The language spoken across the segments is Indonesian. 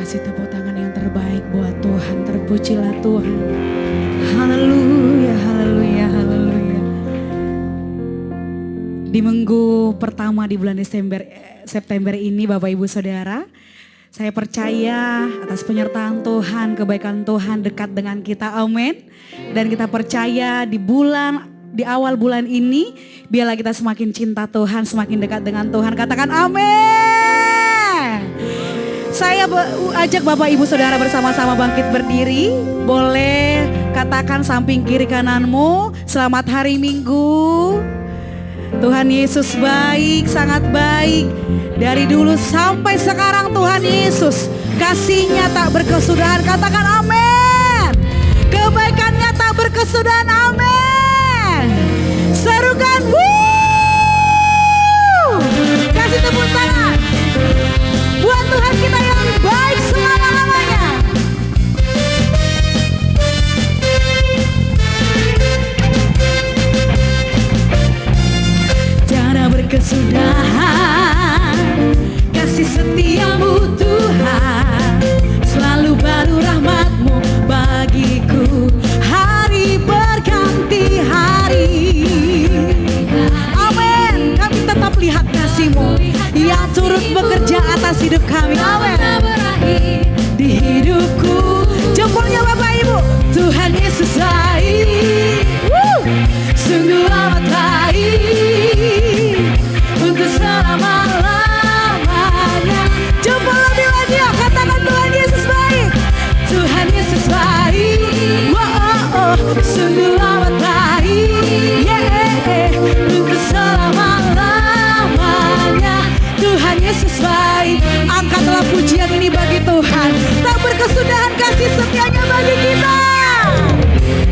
Kasih tepuk tangan yang terbaik buat Tuhan. Terpujilah Tuhan. Haleluya, haleluya, haleluya. Di minggu pertama di bulan September ini Bapak Ibu Saudara, saya percaya atas penyertaan Tuhan, kebaikan Tuhan dekat dengan kita, amin. Dan kita percaya di awal bulan ini, biarlah kita semakin cinta Tuhan, semakin dekat dengan Tuhan. Katakan amin. Saya ajak Bapak Ibu Saudara bersama-sama bangkit berdiri. Boleh katakan samping kiri kananmu, selamat hari Minggu. Tuhan Yesus baik, sangat baik. Dari dulu sampai sekarang Tuhan Yesus kasih-Nya tak berkesudahan. Katakan amin. Kebaikannya tak berkesudahan, amin. Serukan, kasih tepuk tangan buat Tuhan kita yang baik selama-lamanya. Tiada berkesudahan kasih setiamu Tuhan, selalu baru rahmat-Mu bagiku, hari berganti hari. Amin. Kami tetap lihat kasih-Mu yang turut bekerja atas hidup kami. Amin. Di hidupku, jempolnya Bapak Ibu. Tuhan Yesus baik, sungguh amat baik, untuk selama-lamanya. Jempol lebih lagi ya, katakan Tuhan Yesus baik. Tuhan Yesus baik, sungguh amat baik, untuk selama-lamanya. Tuhan Yesus baik. Angkatlah pujian ini bagi Tuhan. Tak berkesudahan kasih setianya bagi kita.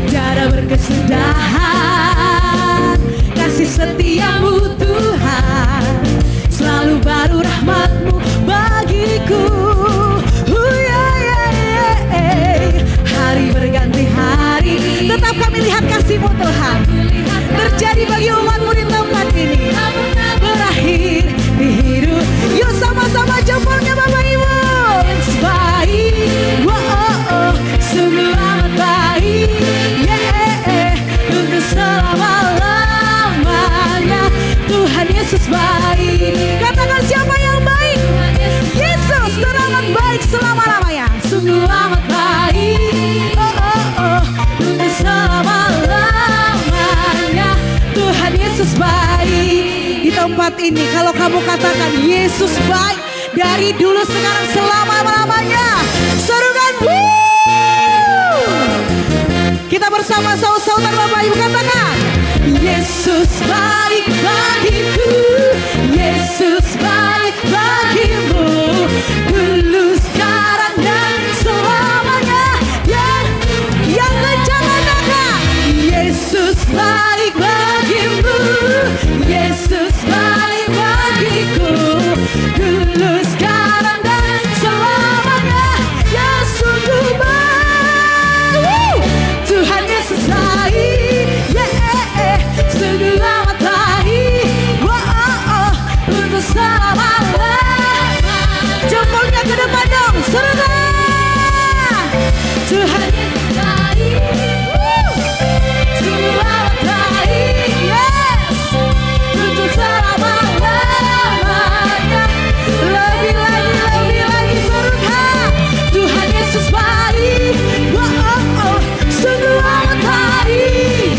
Tiada berkesudahan kasih setiamu Tuhan, selalu baru rahmat-Mu bagiku. Hari berganti hari, tetap kami lihat kasih-Mu Tuhan terjadi bagi umat-Mu di tempat ini. Berakhir di hidup. Yuk sama-sama jempolnya Bapak Ibu. Yesus baik, sungguh amat baik, untuk selama-lamanya. Tuhan Yesus baik. Katakan siapa yang baik? Yesus teramat baik selama-lamanya. Sungguh amat baik, untuk selama-lamanya. Tuhan Yesus baik. Di tempat ini kalau kamu katakan Yesus baik dari dulu sekarang selama-lamanya, serukan kita bersama saudara Bapak Ibu katakan Yesus baik bagiku, Yesus baik bagimu, dulu sekarang dan selamanya. Yang kencang katakan Yesus baik bagimu, Yesus baik bagiku, dulu sekarang dan selamanya. Ya sungguh baik, Tuhan Yesus baik, sungguh amat baik, untuk selama-lamanya. Jempolnya ke depan dong, serukan. Tuhan Yesus baik, sungguh amat baik, yes, untuk selama-lamanya. Lebih lagi serukan. Tuhan Yesus baik, sungguh amat baik,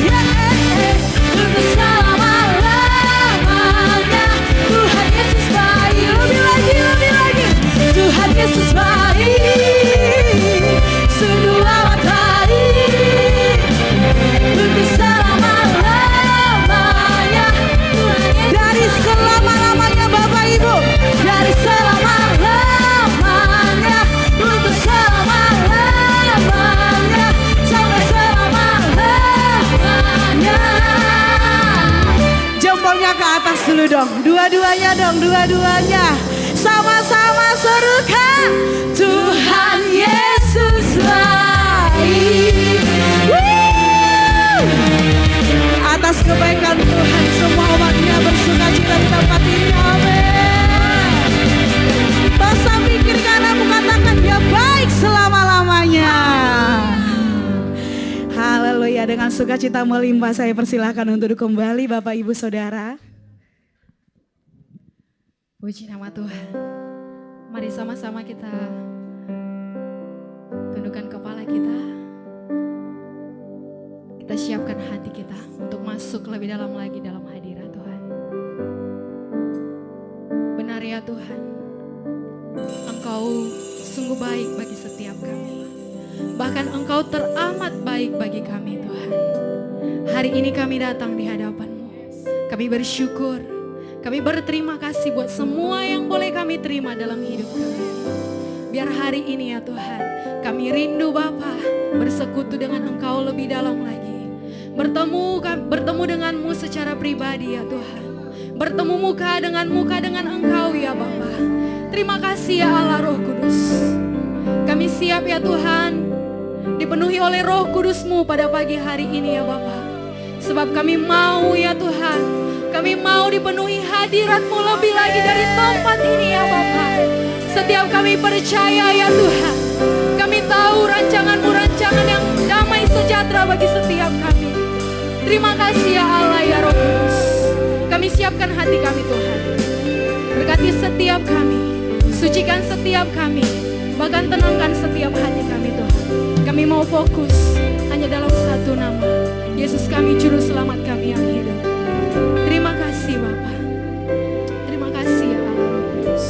untuk selama-lamanya. Tuhan Yesus baik. Lebih lagi. Tuhan Yesus baik, sungguh amat baik, untuk selama-lamanya. Dari selama-lamanya Bapak Ibu, dari selama-lamanya, untuk selama-lamanya, sampai selama-lamanya. Jempolnya ke atas dulu dong, dua-duanya dong, dua-duanya. Sama-sama serukan. Tuhan Yesus baik. Atas kebaikan Tuhan semua umat-Nya bersuka cita di tempat ini. Amin. Samping kiri kanan katakan dia baik. dengan sukacita melimpah saya persilahkan untuk duduk kembali Bapak Ibu Saudara. Puji nama Tuhan. Mari sama-sama kita tundukkan kepala kita. Kita siapkan hati kita untuk masuk lebih dalam lagi dalam hadirat Tuhan. Benar ya Tuhan, Engkau sungguh baik bagi setiap kami. Bahkan Engkau teramat baik bagi kami Tuhan. Hari ini kami datang di hadapan-Mu. Kami bersyukur, kami berterima kasih buat semua yang boleh kami terima dalam hidup kami. Biar hari ini ya Tuhan, kami rindu Bapa bersekutu dengan Engkau lebih dalam lagi. Bertemu dengan-Mu secara pribadi ya Tuhan. Bertemu muka dengan Engkau ya Bapa. Terima kasih ya Allah Roh Kudus. Kami siap ya Tuhan, dipenuhi oleh Roh Kudus-Mu pada pagi hari ini ya Bapa. Sebab kami mau ya Tuhan, kami mau dipenuhi hadirat-Mu lebih lagi dari tempat ini ya Bapa. Setiap kami percaya ya Tuhan, kami tahu rancangan-Mu rancangan yang damai sejahtera bagi setiap kami. Terima kasih ya Allah ya Roh Kudus. Kami siapkan hati kami Tuhan. Berkati setiap kami, sucikan setiap kami, bahkan tenangkan setiap hati kami Tuhan. Kami mau fokus hanya dalam satu nama, Yesus kami Juru Selamat kami yang hidup. Terima kasih Bapa. Terima kasih ya Allah Roh Kudus.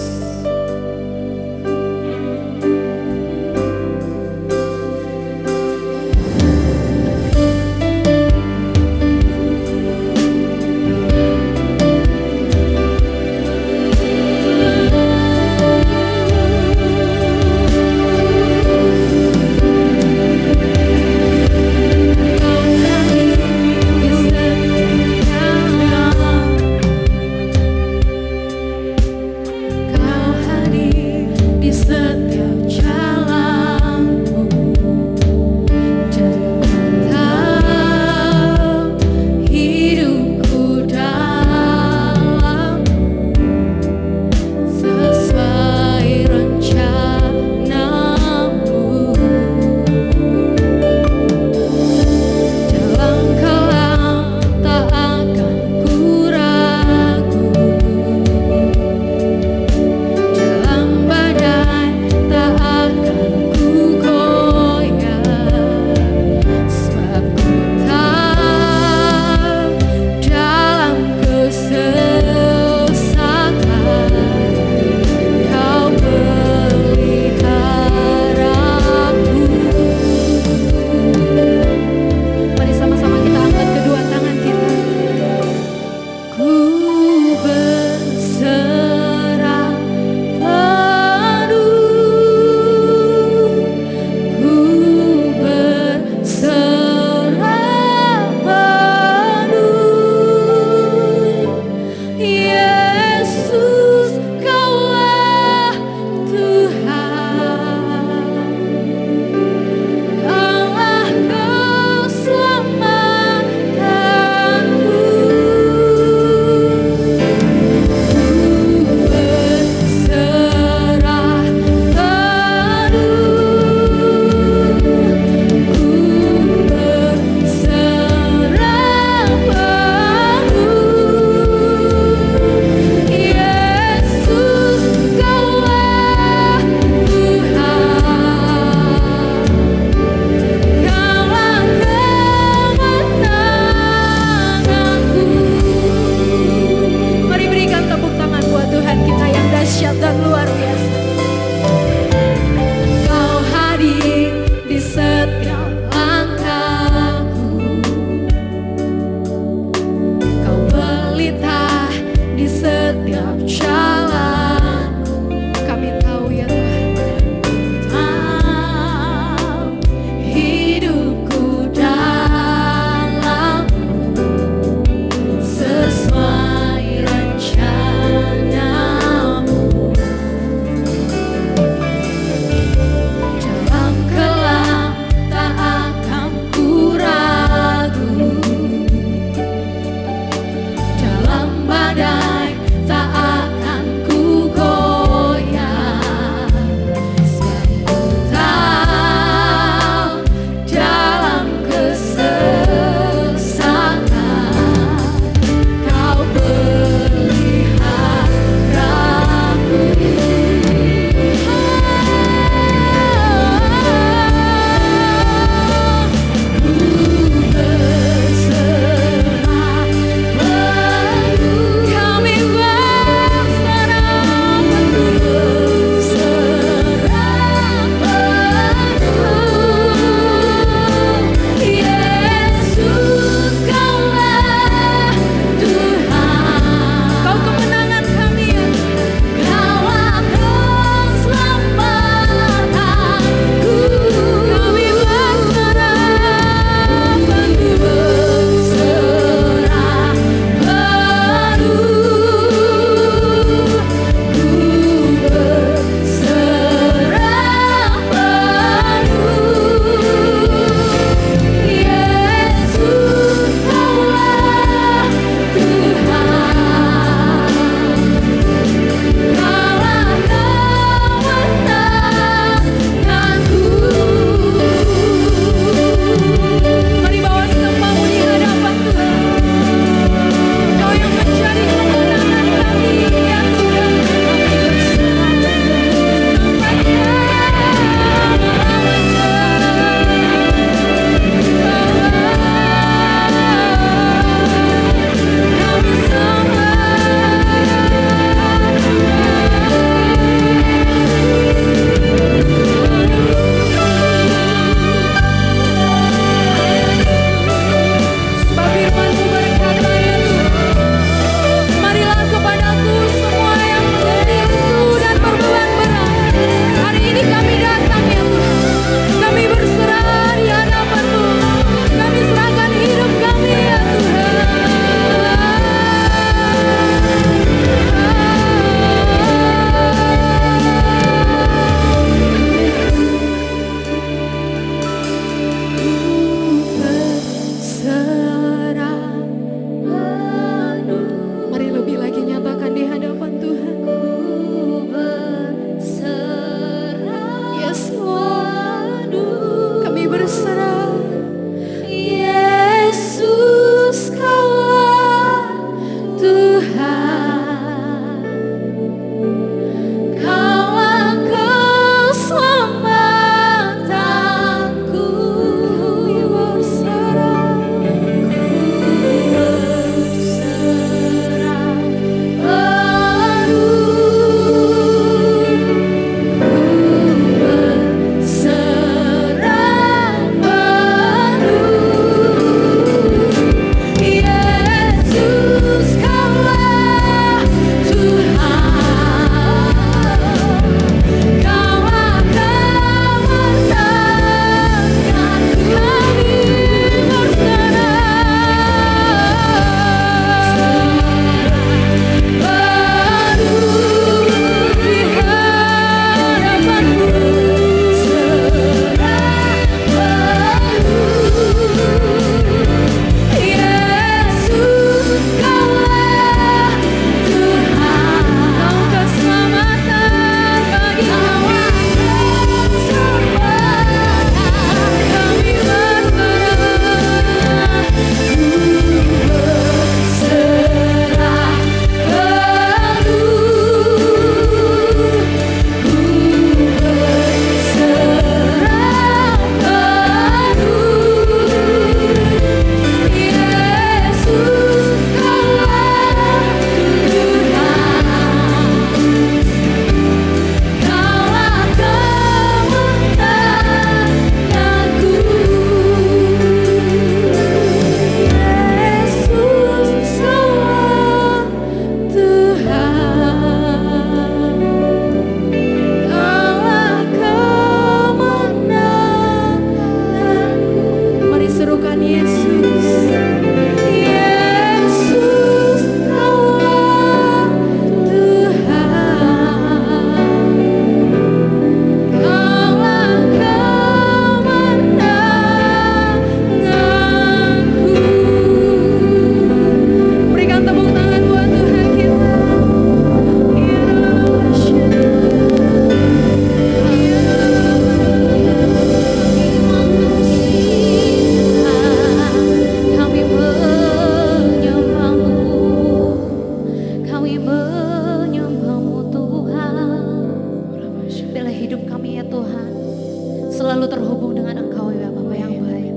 terhubung dengan Engkau ya Bapa yang baik.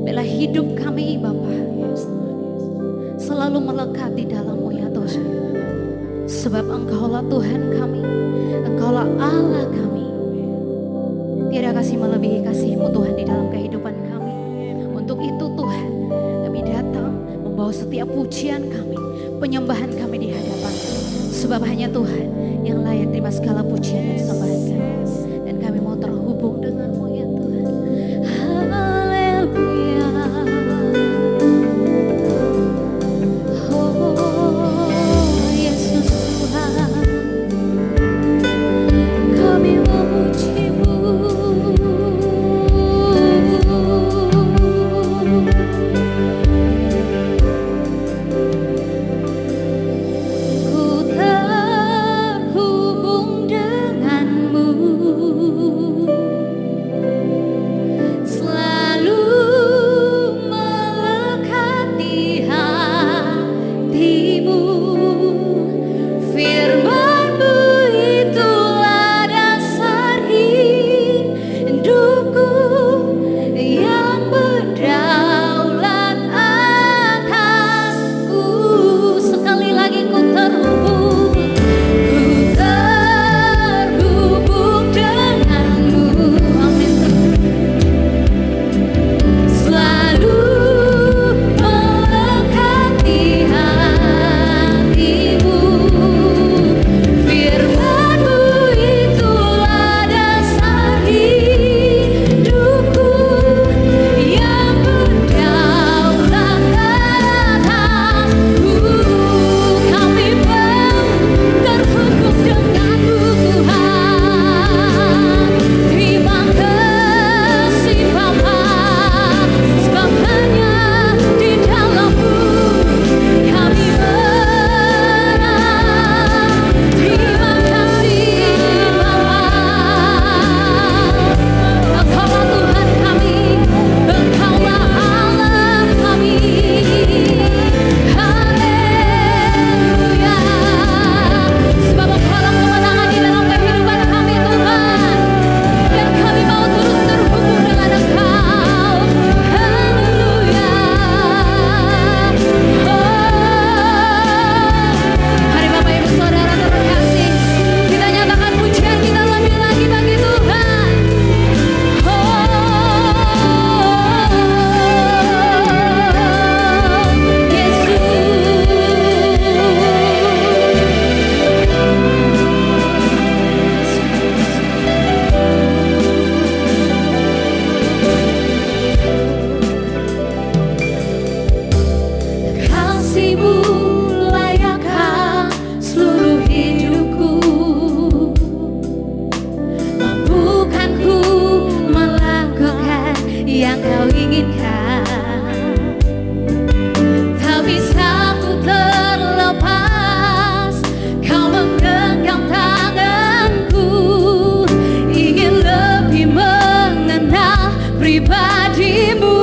Biarlah hidup kami Bapa selalu melekat di dalam-Mu ya Tuhan. Sebab Engkaulah Tuhan kami, Engkaulah Allah kami. Tiada kasih melebihi kasih-Mu Tuhan di dalam kehidupan kami. Untuk itu Tuhan, kami datang membawa setiap pujian kami, penyembahan kami di hadapan. Sebab hanya Tuhan yang layak terima segala pujian dan sembahan kami. Dan kami mau terhubung dengan-Mu ya Tuhan. Haleluya. Oh Yesus Tuhan, kami memuji-Mu. Ku terhubung dengan-Mu, selalu melekat di hati-Mu. Firman-Mu itulah dasar hidupku yang berdaulat atasku. Sekali lagi ku terhubung dengan-Mu. Amin. Selalu melekat di hati-Mu. Firman-Mu itulah dasar hidupku yang berdaulat atasku. Kami terhubung dengan-Mu Tuhan. Terima kasih Bapa, sebab hanya di dalam-Mu kami menang. Terima kasih Bapa, Engkaulah Tuhan kami, Engkaulah Allah kami. Haleluya. Sebab Engkaulah kemenangan di dalam kehidupan kami Tuhan. Dan kami mau terus terhubung dengan Engkau. Haleluya. Hari Bapak Ibu Saudara terkasih, kita nyatakan pujian kita lebih lagi bagi Tuhan. Kasih-Mu layakkan seluruh hidupku, mampukanku melakukan yang Kau inginkan. Tak bisa ku terlepas, Kau menggenggam tanganku. Ingin lebih mengenal pribadi-Mu.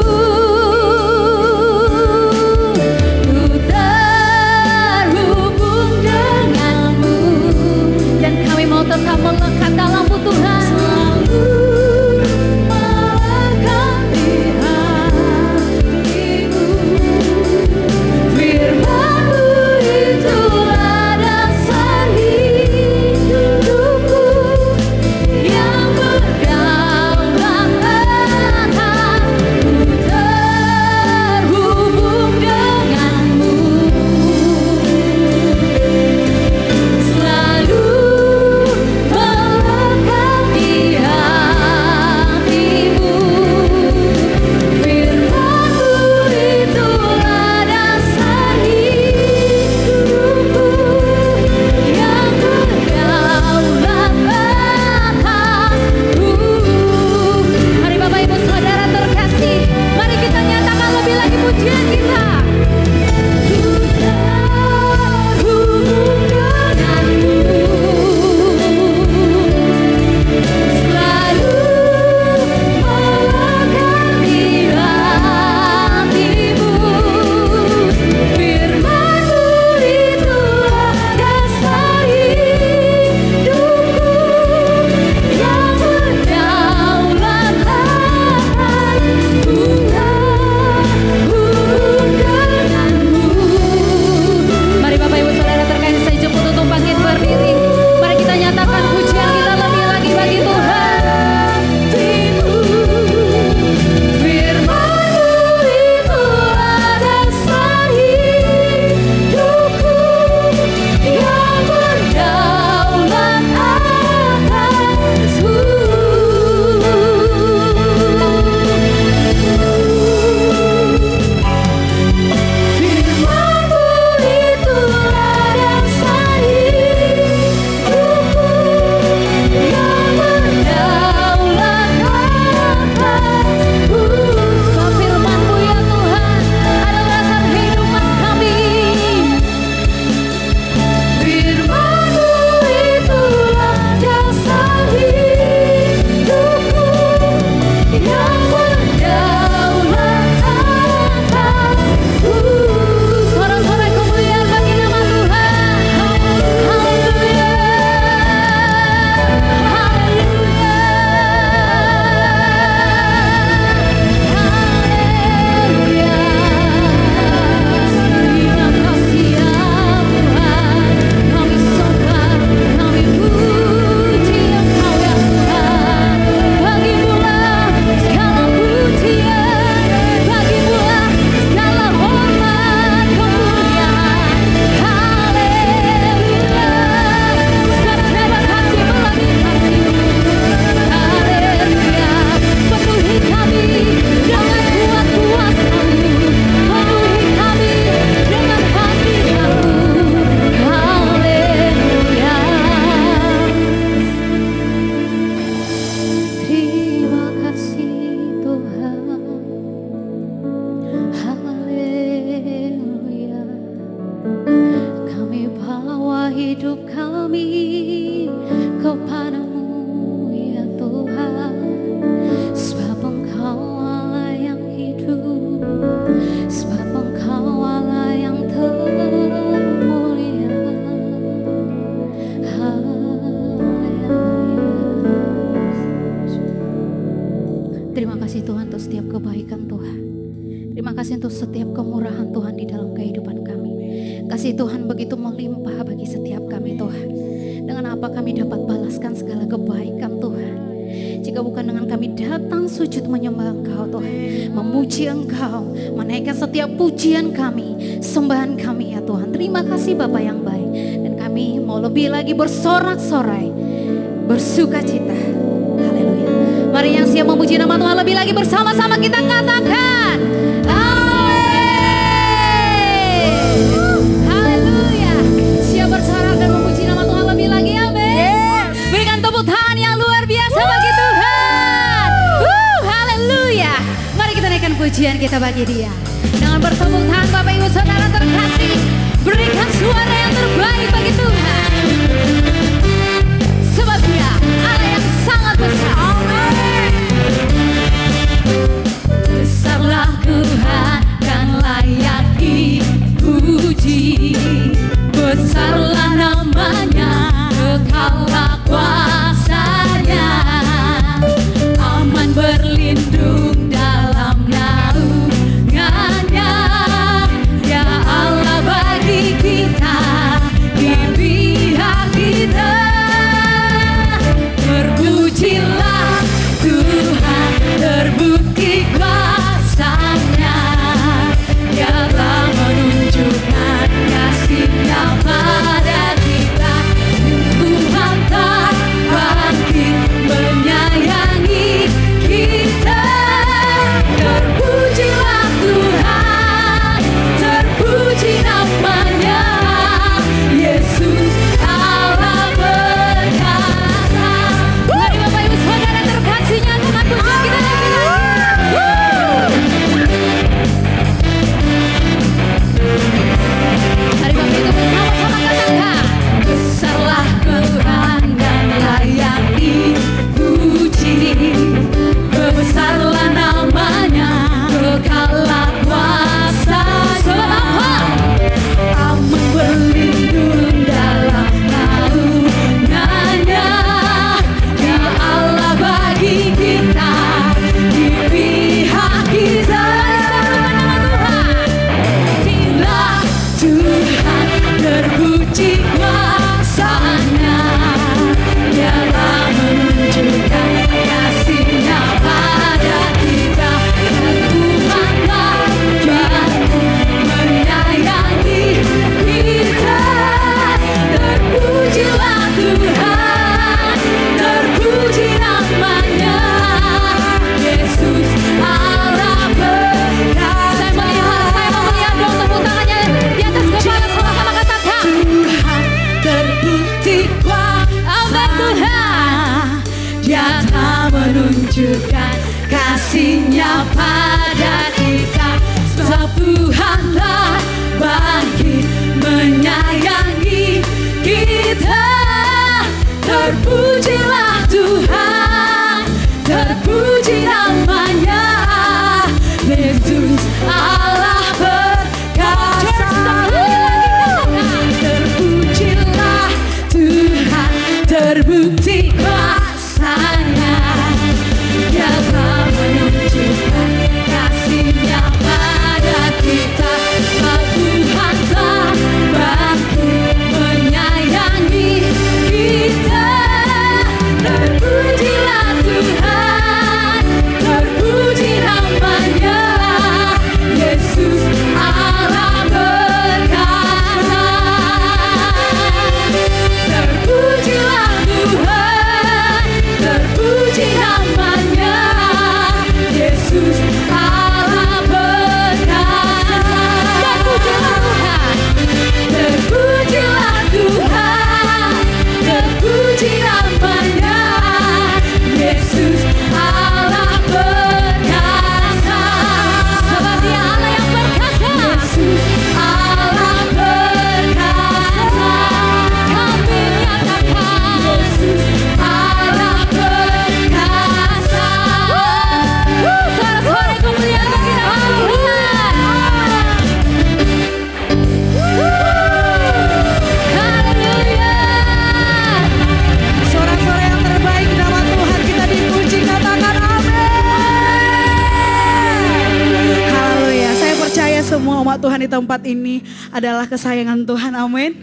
Ku terhubung dengan-Mu, dan kami mau tetap melekat dalam-Mu Tuhan. Selalu melekat di hati-Mu. Firman-Mu itulah dasar hidupku yang berdaulat atasku. Terhubung dengan-Mu, selalu melekat kasih Tuhan untuk setiap kebaikan Tuhan. Terima kasih untuk setiap kemurahan Tuhan di dalam kehidupan kami. Kasih Tuhan begitu melimpah bagi setiap kami Tuhan. Dengan apa kami dapat balaskan segala kebaikan Tuhan. Jika bukan dengan kami datang sujud menyembah Engkau Tuhan, memuji Engkau, menaikkan setiap pujian kami, sembahan kami ya Tuhan. Terima kasih Bapa yang baik. Dan kami mau lebih lagi bersorak-sorai, bersuka cita. Haleluya. Mari yang siap memuji nama Tuhan lebih lagi bersama-sama kita katakan amin. Haleluya. Siap bersorak dan memuji nama Tuhan lebih lagi, amin. Berikan tepuk tangan yang luar biasa bagi Tuhan. Haleluya. Mari kita naikkan pujian kita bagi Dia. Dengan bertepuk tangan Bapak Ibu Saudara terkasih, berikan suara yang terbaik bagi Tuhan. Sebab Dia Allah yang sangat besar. Amin. Besarlah Tuhan dan layak dipuji. Besarlah namanya, kekallah kuasanya. Aman berlindung dalam naungannya. Ya Allah bagi kita, di pihak kita. Terpujilah Tuhan, terbukti kuasanya. Dialah menunjukkan kasih-Nya pada kita. Tuhan tak bangkit menyayangi kita. Terpujilah Tuhan, terpuji namanya. Yesus Allah perkasa. Mari Bapak Ibu Saudara terkasihnya dengan pujian kita lagi. Mari Bapak Ibu bersama-sama katakan, besarlah Tuhan dan layak dipuji. Besarlah namanya, kekallah kuasa. Sebab apa? Aman berlindung dalam naungannya. Ya Allah bagi kita, di pihak kita. Bila Tuhan terpuji kuasanya. Dialah menunjukkan kasih-Nya pada kita. Dan Tuhan tak menyayangi kita. Terpujilah Tuhan, terpuji namanya. Yesus Allah perkasa. Saya mau melihat dong tepuk tangannya di atas kepala, sama-sama katakan. Tuhan terbukti kuasa Tuhan. Dia telah menunjukkan kasih-Nya pada kita. Sebab Tuhanlah bangkit menyayangi kita. Terpujilah Tuhan, terpuji namanya. Yesus Allah perkasa. Terpujilah Tuhan, terbukti kuasanya. Dia telah menunjukkan kasih-Nya pada kita. Sebab Tuhan telah bangkit menyayangi kita. Terpujilah Tuhan, semua umat Tuhan di tempat ini adalah kesayangan Tuhan, amin.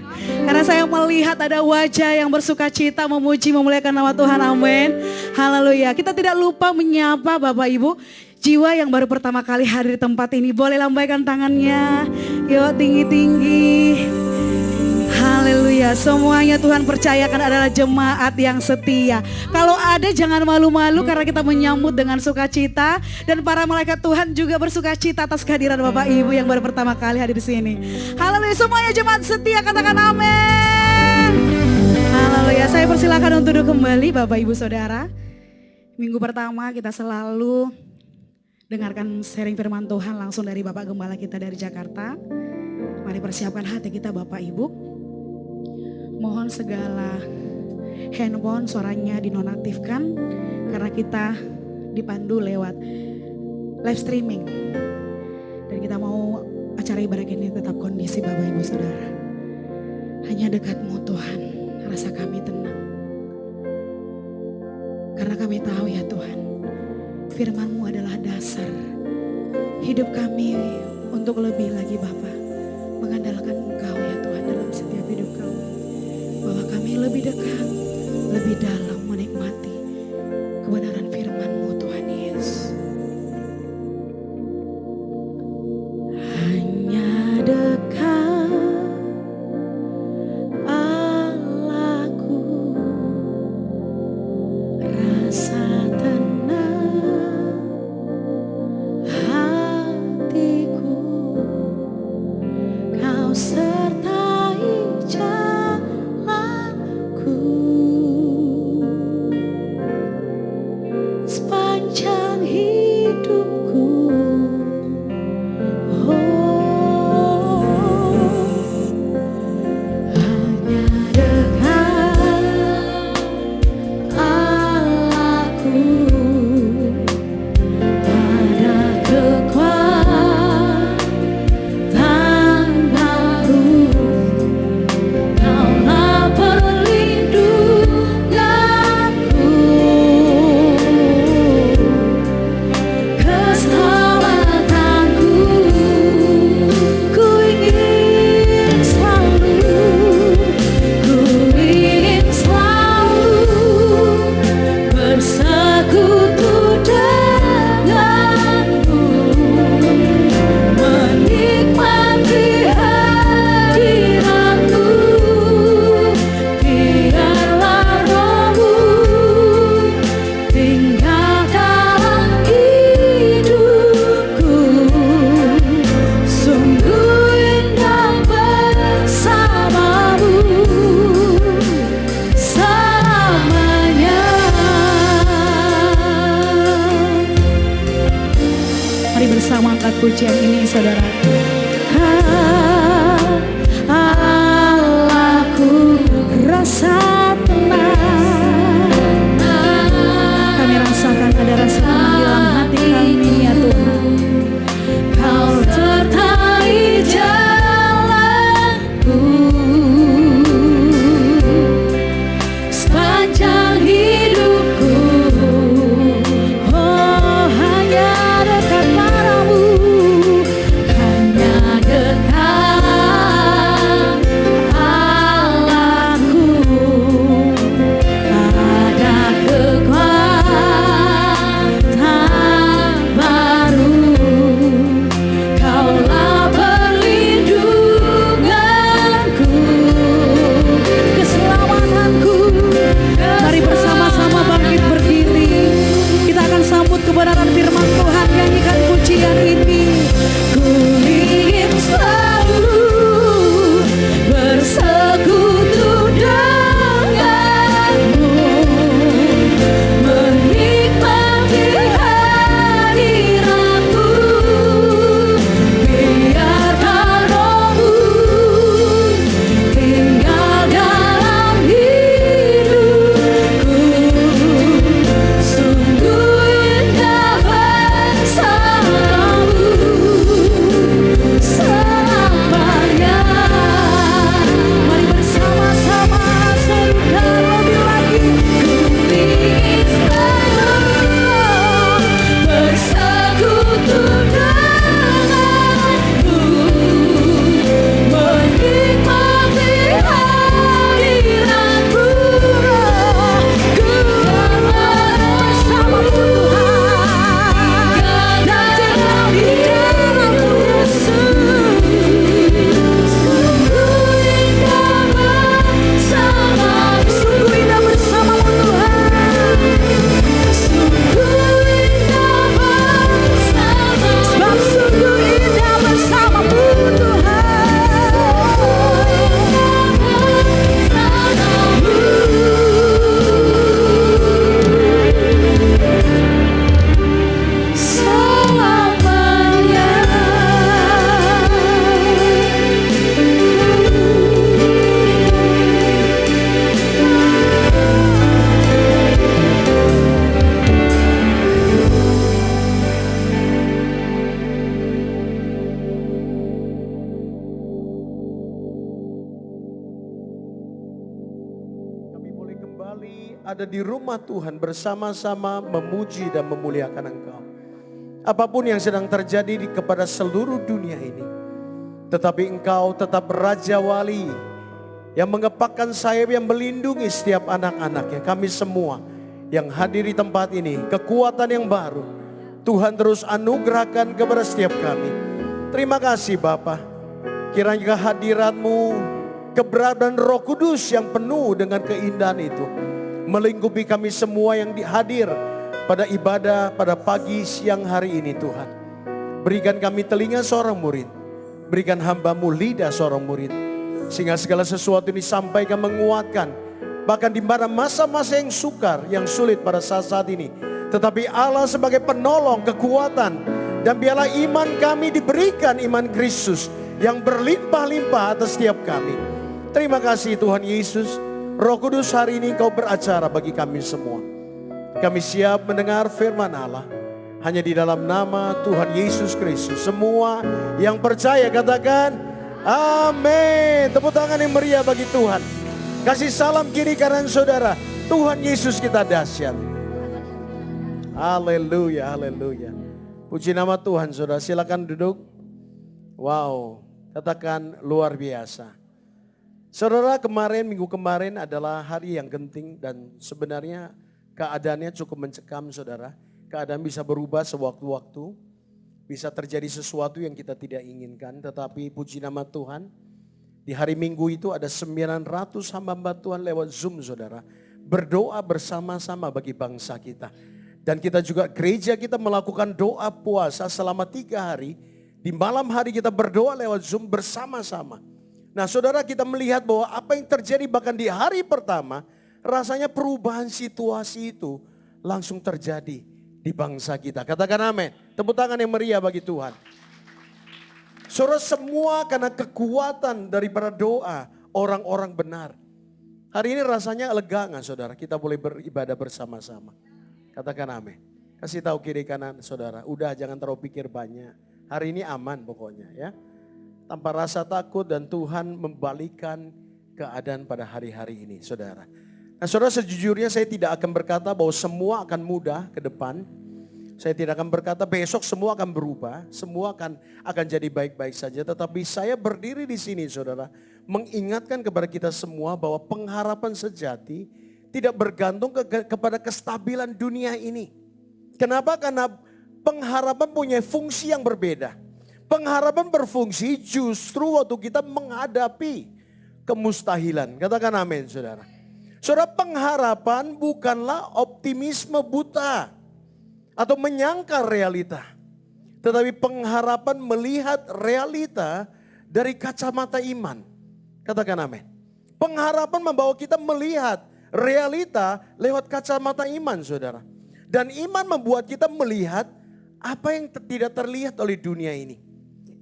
Karena saya melihat ada wajah yang bersuka cita memuji memuliakan nama Tuhan, amin. Haleluya. Kita tidak lupa menyapa Bapak Ibu jiwa yang baru pertama kali hadir di tempat ini. Boleh lambaikan tangannya, yuk tinggi-tinggi. Haleluya, semuanya Tuhan percayakan adalah jemaat yang setia. Kalau ada jangan malu-malu karena kita menyambut dengan sukacita. Dan para malaikat Tuhan juga bersukacita atas kehadiran Bapak Ibu yang baru pertama kali hadir di sini. Haleluya, semuanya jemaat setia katakan amin. Haleluya, saya persilakan untuk duduk kembali Bapak Ibu Saudara. Minggu pertama kita selalu dengarkan sharing firman Tuhan langsung dari Bapak Gembala kita dari Jakarta. Mari persiapkan hati kita Bapak Ibu. Mohon segala handphone suaranya dinonaktifkan karena kita dipandu lewat live streaming. Dan kita mau acara ibadah ini tetap kondisi Bapak Ibu Saudara. Hanya dekatmu Tuhan, rasa kami tenang. Karena kami tahu ya Tuhan, firman-Mu adalah dasar hidup kami untuk lebih lagi Bapa mengandalkan Engkau ya Tuhan dalam setiap hidup kami. Bahwa kami lebih dekat, lebih dalam menikmati kebenaran firman-Mu Tuhan Yesus. Hanya dekat Allahku, rasa tenang hatiku, Kau sertai sepanjang hidupku. Hanya dekat Allahku, ada kekuatan baru. Kaulah perlindunganku, keselamatanku. Ku ingin selalu bersekutu denganmu, menikmati hadiratmu. Biarlah Roh-Mu tinggal dalam hidupku. Sungguh indah bersamamu selamanya. Mari bersama angkat pujian ini saudara. Allahku, rasa tenang. Kami rasakan ada rasa tenang di dalam hati kami ya Tuhan. Kau sertai jalanku sepanjang hidupku. Oh, hanya dekat padamu, hanya ada di rumah Tuhan bersama-sama memuji dan memuliakan Engkau. Apapun yang sedang terjadi kepada seluruh dunia ini, tetapi Engkau tetap Raja Wali yang mengepakkan sayap, yang melindungi setiap anak-anaknya. Kami semua yang hadir di tempat ini, kekuatan yang baru Tuhan terus anugerahkan kepada setiap kami. Terima kasih Bapa. Kiranya kehadirat-Mu, keberadaan Roh Kudus yang penuh dengan keindahan itu melingkupi kami semua yang hadir pada ibadah pada pagi siang hari ini Tuhan. Berikan kami telinga seorang murid, berikan hamba-Mu lidah seorang murid, sehingga segala sesuatu ini disampaikan menguatkan. Bahkan di mana masa-masa yang sukar, yang sulit pada saat-saat ini, tetapi Allah sebagai penolong, kekuatan, dan biarlah iman kami diberikan iman Kristus yang berlimpah-limpah atas setiap kami. Terima kasih Tuhan Yesus. Roh Kudus, hari ini Engkau beracara bagi kami semua. Kami siap mendengar firman Allah hanya di dalam nama Tuhan Yesus Kristus. Semua yang percaya katakan amin. Tepuk tangan yang meriah bagi Tuhan. Kasih salam kiri kanan saudara. Tuhan Yesus kita dahsyat. Haleluya, haleluya. Puji nama Tuhan saudara. Silakan duduk. Wow, katakan luar biasa. Saudara, minggu kemarin adalah hari yang genting dan sebenarnya keadaannya cukup mencekam saudara. Keadaan bisa berubah sewaktu-waktu. Bisa terjadi sesuatu yang kita tidak inginkan. Tetapi puji nama Tuhan. Di hari Minggu itu ada 900 hamba Tuhan lewat Zoom saudara. Berdoa bersama-sama bagi bangsa kita. Dan kita juga gereja kita melakukan doa puasa selama 3 hari. Di malam hari kita berdoa lewat Zoom bersama-sama. Nah saudara, kita melihat bahwa apa yang terjadi bahkan di hari pertama. Rasanya perubahan situasi itu langsung terjadi di bangsa kita. Katakan amin. Tepuk tangan yang meriah bagi Tuhan. Saudara, semua karena kekuatan daripada doa orang-orang benar. Hari ini rasanya lega nggak saudara? Kita boleh beribadah bersama-sama. Katakan amin. Kasih tahu kiri kanan saudara. Udah jangan terlalu pikir banyak. Hari ini aman pokoknya ya. Tanpa rasa takut dan Tuhan membalikkan keadaan pada hari-hari ini saudara. Nah saudara, sejujurnya saya tidak akan berkata bahwa semua akan mudah ke depan. Saya tidak akan berkata besok semua akan berubah, semua akan jadi baik-baik saja. Tetapi saya berdiri di sini saudara, mengingatkan kepada kita semua bahwa pengharapan sejati tidak bergantung kepada kestabilan dunia ini. Kenapa? Karena pengharapan punya fungsi yang berbeda. Pengharapan berfungsi justru waktu kita menghadapi kemustahilan. Katakan amin saudara. Saudara, pengharapan bukanlah optimisme buta atau menyangka realita. Tetapi pengharapan melihat realita dari kacamata iman. Katakan amin. Pengharapan membawa kita melihat realita lewat kacamata iman saudara. Dan iman membuat kita melihat apa yang tidak terlihat oleh dunia ini.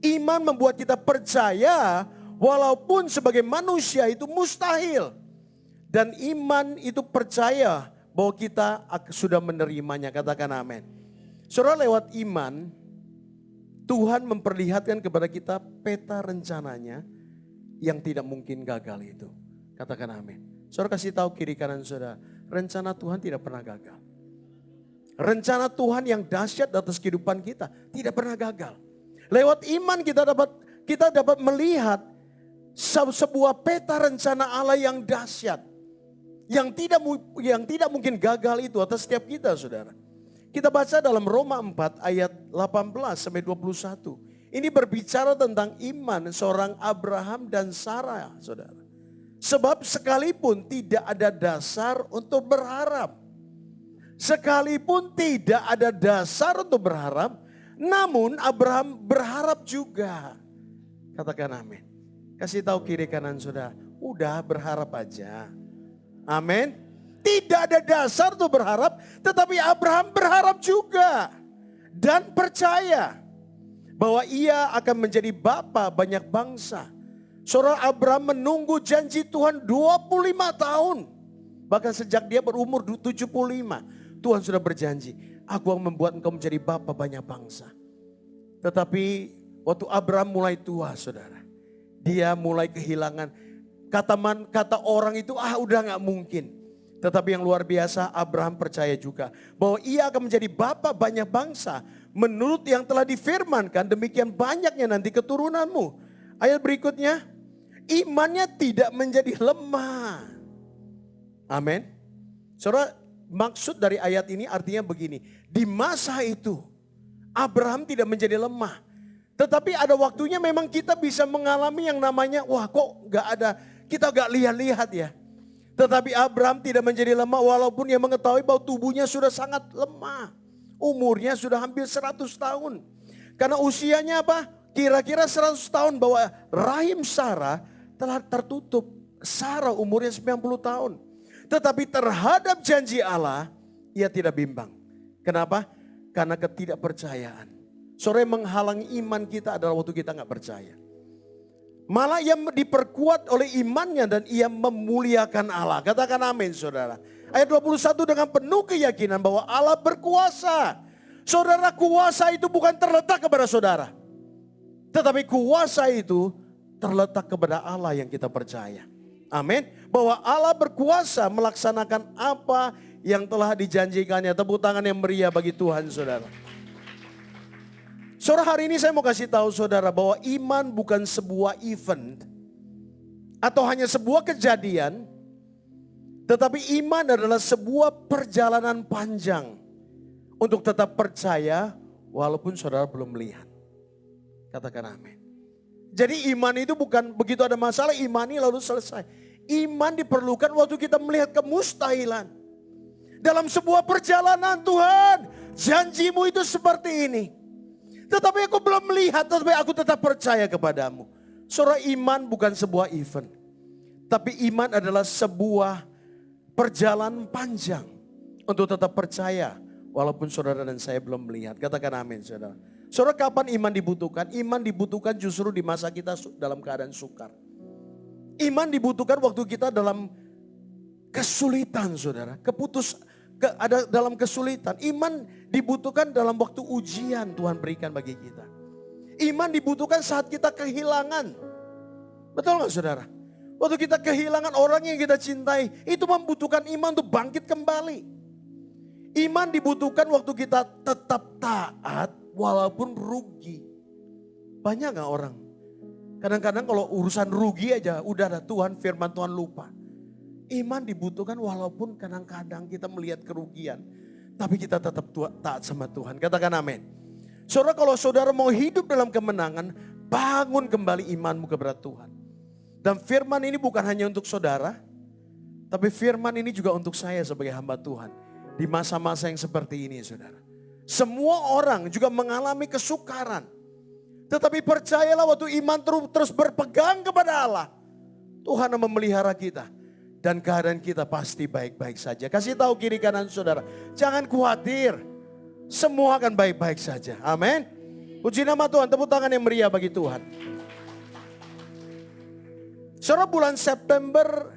Iman membuat kita percaya walaupun sebagai manusia itu mustahil. Dan iman itu percaya bahwa kita sudah menerimanya. Katakan amin. Saudara, lewat iman Tuhan memperlihatkan kepada kita peta rencananya yang tidak mungkin gagal itu. Katakan amin. Saudara, kasih tahu kiri kanan saudara, rencana Tuhan tidak pernah gagal. Rencana Tuhan yang dahsyat atas kehidupan kita tidak pernah gagal. Lewat iman kita dapat melihat sebuah peta rencana Allah yang dahsyat. Yang tidak mungkin gagal itu atas setiap kita saudara. Kita baca dalam Roma 4 ayat 18 sampai 21. Ini berbicara tentang iman seorang Abraham dan Sarah saudara. Sebab sekalipun tidak ada dasar untuk berharap. Sekalipun tidak ada dasar untuk berharap, namun Abraham berharap juga. Katakan amin. Kasih tahu kiri kanan saudara, udah berharap aja. Amin. Tidak ada dasar untuk berharap, tetapi Abraham berharap juga. Dan percaya bahwa ia akan menjadi bapa banyak bangsa. Saudara, Abraham menunggu janji Tuhan 25 tahun. Bahkan sejak dia berumur 75. Tuhan sudah berjanji, aku akan membuat engkau menjadi bapa banyak bangsa. Tetapi waktu Abraham mulai tua saudara. Dia mulai kehilangan. Kata orang itu udah gak mungkin. Tetapi yang luar biasa, Abraham percaya juga bahwa ia akan menjadi bapa banyak bangsa. Menurut yang telah difirmankan, demikian banyaknya nanti keturunanmu. Ayat berikutnya, imannya tidak menjadi lemah. Amin. Saudara, maksud dari ayat ini artinya begini. Di masa itu, Abraham tidak menjadi lemah. Tetapi ada waktunya memang kita bisa mengalami yang namanya, wah kok gak ada, kita gak lihat-lihat ya. Tetapi Abraham tidak menjadi lemah walaupun ia mengetahui bahwa tubuhnya sudah sangat lemah. Umurnya sudah hampir 100 tahun. Karena usianya apa? Kira-kira 100 tahun bahwa rahim Sarah telah tertutup. Sarah umurnya 90 tahun. Tetapi terhadap janji Allah, ia tidak bimbang. Kenapa? Karena ketidakpercayaan. Sore menghalangi iman kita adalah waktu kita gak percaya. Malah ia diperkuat oleh imannya dan ia memuliakan Allah. Katakan amin saudara. Ayat 21 dengan penuh keyakinan bahwa Allah berkuasa. Saudara, kuasa itu bukan terletak kepada saudara. Tetapi kuasa itu terletak kepada Allah yang kita percaya. Amin. Bahwa Allah berkuasa melaksanakan apa yang telah dijanjikannya. Tepuk tangan yang meriah bagi Tuhan saudara. Saudara, hari ini saya mau kasih tahu saudara bahwa iman bukan sebuah event atau hanya sebuah kejadian, tetapi iman adalah sebuah perjalanan panjang untuk tetap percaya walaupun saudara belum melihat. Katakan amin. Jadi iman itu bukan begitu ada masalah, imani lalu selesai. Iman diperlukan waktu kita melihat kemustahilan. Dalam sebuah perjalanan, Tuhan, janjimu itu seperti ini. Tetapi aku belum melihat, tetapi aku tetap percaya kepadamu. Saudara, iman bukan sebuah event. Tapi iman adalah sebuah perjalanan panjang untuk tetap percaya. Walaupun saudara dan saya belum melihat. Katakan amin saudara. Saudara, kapan iman dibutuhkan? Iman dibutuhkan justru di masa kita dalam keadaan sukar. Iman dibutuhkan waktu kita dalam kesulitan saudara. Ada dalam kesulitan. Iman dibutuhkan dalam waktu ujian Tuhan berikan bagi kita. Iman dibutuhkan saat kita kehilangan. Betul gak saudara? Waktu kita kehilangan orang yang kita cintai, itu membutuhkan iman untuk bangkit kembali. Iman dibutuhkan waktu kita tetap taat walaupun rugi. Banyak gak orang? Kadang-kadang kalau urusan rugi aja udah ada Tuhan, firman Tuhan lupa. Iman dibutuhkan walaupun kadang-kadang kita melihat kerugian. Tapi kita tetap taat sama Tuhan. Katakan amin. Saudara, kalau saudara mau hidup dalam kemenangan, bangun kembali imanmu kepada Tuhan. Dan firman ini bukan hanya untuk saudara, tapi firman ini juga untuk saya sebagai hamba Tuhan. Di masa-masa yang seperti ini saudara. Semua orang juga mengalami kesukaran. Tetapi percayalah waktu iman terus berpegang kepada Allah, Tuhan akan memelihara kita. Dan keadaan kita pasti baik-baik saja. Kasih tahu kiri kanan saudara. Jangan khawatir. Semua akan baik-baik saja. Amin. Puji nama Tuhan. Tepuk tangan yang meriah bagi Tuhan. Saudara, bulan September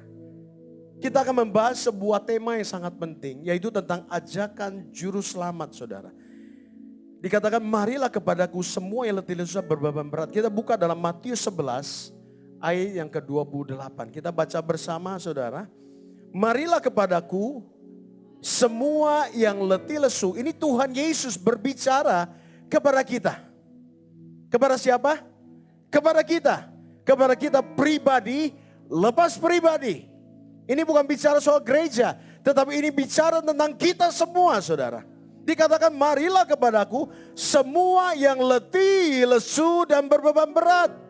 kita akan membahas sebuah tema yang sangat penting. Yaitu tentang ajakan juru selamat saudara. Dikatakan marilah kepadaku semua yang letih dan susah berbeban berat. Kita buka dalam Matius 11. Ayat yang ke-28. Kita baca bersama saudara. Marilah kepadaku semua yang letih lesu. Ini Tuhan Yesus berbicara kepada kita. Kepada siapa? Kepada kita. Kepada kita pribadi, lepas pribadi. Ini bukan bicara soal gereja. Tetapi ini bicara tentang kita semua saudara. Dikatakan marilah kepadaku semua yang letih, lesu dan berbeban berat.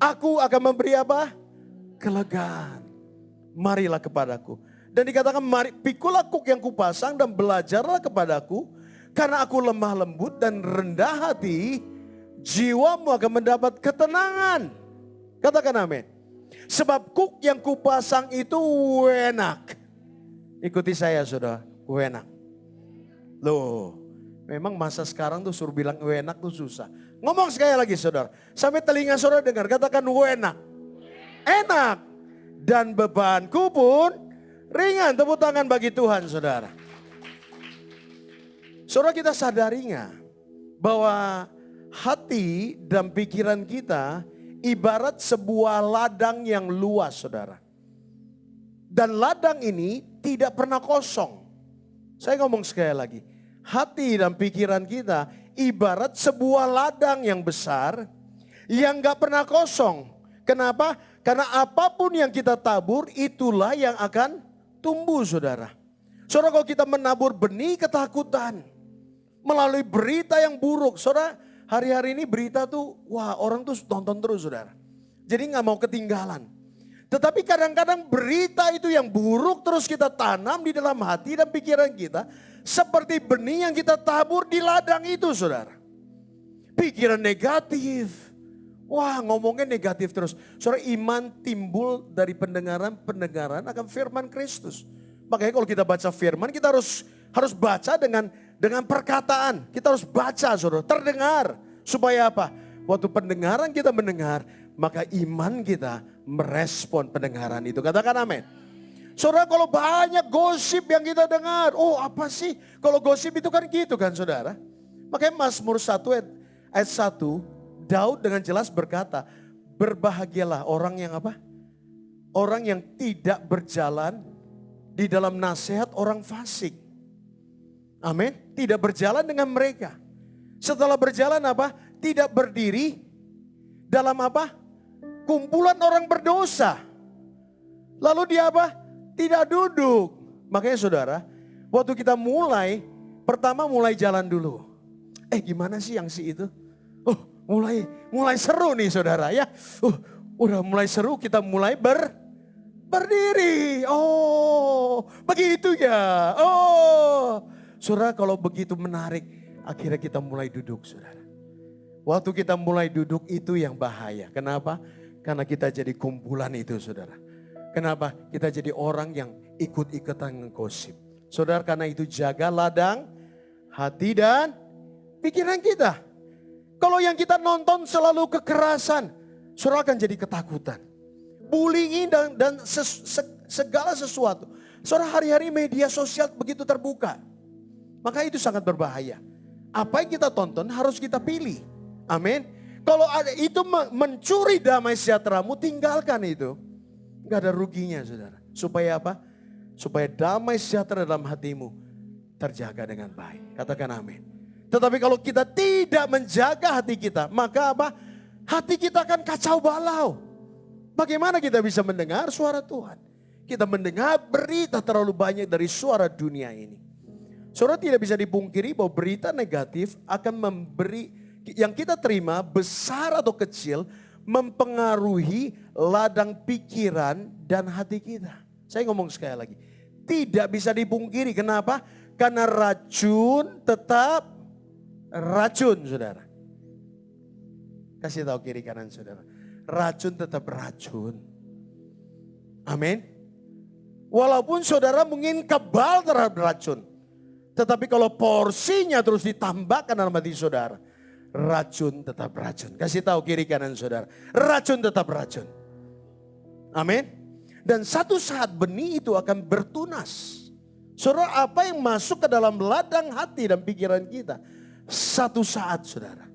Aku akan memberi apa? Kelegaan. Marilah kepadaku. Dan dikatakan pikulah kuk yang kupasang dan belajarlah kepadaku. Karena aku lemah lembut dan rendah hati. Jiwamu akan mendapat ketenangan. Katakan amin. Sebab kuk yang kupasang itu enak. Ikuti saya saudara. Enak. Loh. Memang masa sekarang tuh suruh bilang enak tuh susah. Ngomong sekali lagi saudara. Sampai telinga saudara dengar. Katakan enak. Enak. Dan bebanku pun ringan. Tepuk tangan bagi Tuhan saudara. Saudara, kita sadari nggak bahwa hati dan pikiran kita ibarat sebuah ladang yang luas saudara. Dan ladang ini tidak pernah kosong. Saya ngomong sekali lagi. Hati dan pikiran kita ibarat sebuah ladang yang besar yang gak pernah kosong. Kenapa? Karena apapun yang kita tabur itulah yang akan tumbuh saudara. Saudara kalau kita menabur benih ketakutan melalui berita yang buruk. Saudara hari-hari ini berita tuh wah orang tuh tonton terus saudara. Jadi gak mau ketinggalan. Tetapi kadang-kadang berita itu yang buruk terus kita tanam di dalam hati dan pikiran kita. Seperti benih yang kita tabur di ladang itu saudara. Pikiran negatif. Wah ngomongnya negatif terus. Saudara iman timbul dari pendengaran akan firman Kristus. Makanya kalau kita baca firman kita harus baca dengan perkataan. Kita harus baca saudara, terdengar. Supaya apa? Waktu pendengaran kita mendengar, maka iman kita merespon pendengaran itu. Katakan amin. Saudara kalau banyak gosip yang kita dengar. Oh apa sih? Kalau gosip itu kan gitu kan saudara. Makanya Mazmur 1 ayat 1. Daud dengan jelas berkata. Berbahagialah orang yang apa? Orang yang tidak berjalan di dalam nasihat orang fasik. Amin. Tidak berjalan dengan mereka. Setelah berjalan apa? Tidak berdiri dalam apa? Kumpulan orang berdosa. Lalu dia apa? Tidak duduk. Makanya saudara, waktu kita pertama mulai jalan dulu. Gimana sih yang si itu? Mulai seru nih saudara ya. Udah mulai seru kita mulai berdiri. Oh, begitu ya. Oh. Saudara kalau begitu menarik, akhirnya kita mulai duduk saudara. Waktu kita mulai duduk itu yang bahaya. Kenapa? Karena kita jadi kumpulan itu saudara. Kenapa? Kita jadi orang yang ikut-ikutan ngegosip. Saudara karena itu jaga ladang, hati dan pikiran kita. Kalau yang kita nonton selalu kekerasan, saudara akan jadi ketakutan. Bullying dan segala sesuatu. Saudara hari-hari media sosial begitu terbuka. Maka itu sangat berbahaya. Apa yang kita tonton harus kita pilih. Amin. Kalau ada itu mencuri damai sejahteramu, tinggalkan itu. Gak ada ruginya saudara. Supaya apa? Supaya damai sejahtera dalam hatimu terjaga dengan baik. Katakan amin. Tetapi kalau kita tidak menjaga hati kita, maka apa? Hati kita akan kacau balau. Bagaimana kita bisa mendengar suara Tuhan? Kita mendengar berita terlalu banyak dari suara dunia ini. Saudara tidak bisa dipungkiri bahwa berita negatif akan memberi, yang kita terima besar atau kecil, mempengaruhi ladang pikiran dan hati kita. Saya ngomong sekali lagi. Tidak bisa dipungkiri. Kenapa? Karena racun tetap racun saudara. Kasih tahu kiri kanan saudara. Racun tetap racun. Amin. Walaupun saudara mungkin kebal terhadap racun. Tetapi kalau porsinya terus ditambahkan dalam hati saudara. Racun tetap racun. Kasih tahu kiri kanan saudara. Racun tetap racun. Amin. Dan satu saat benih itu akan bertunas. Saudara apa yang masuk ke dalam ladang hati dan pikiran kita. Satu saat saudara.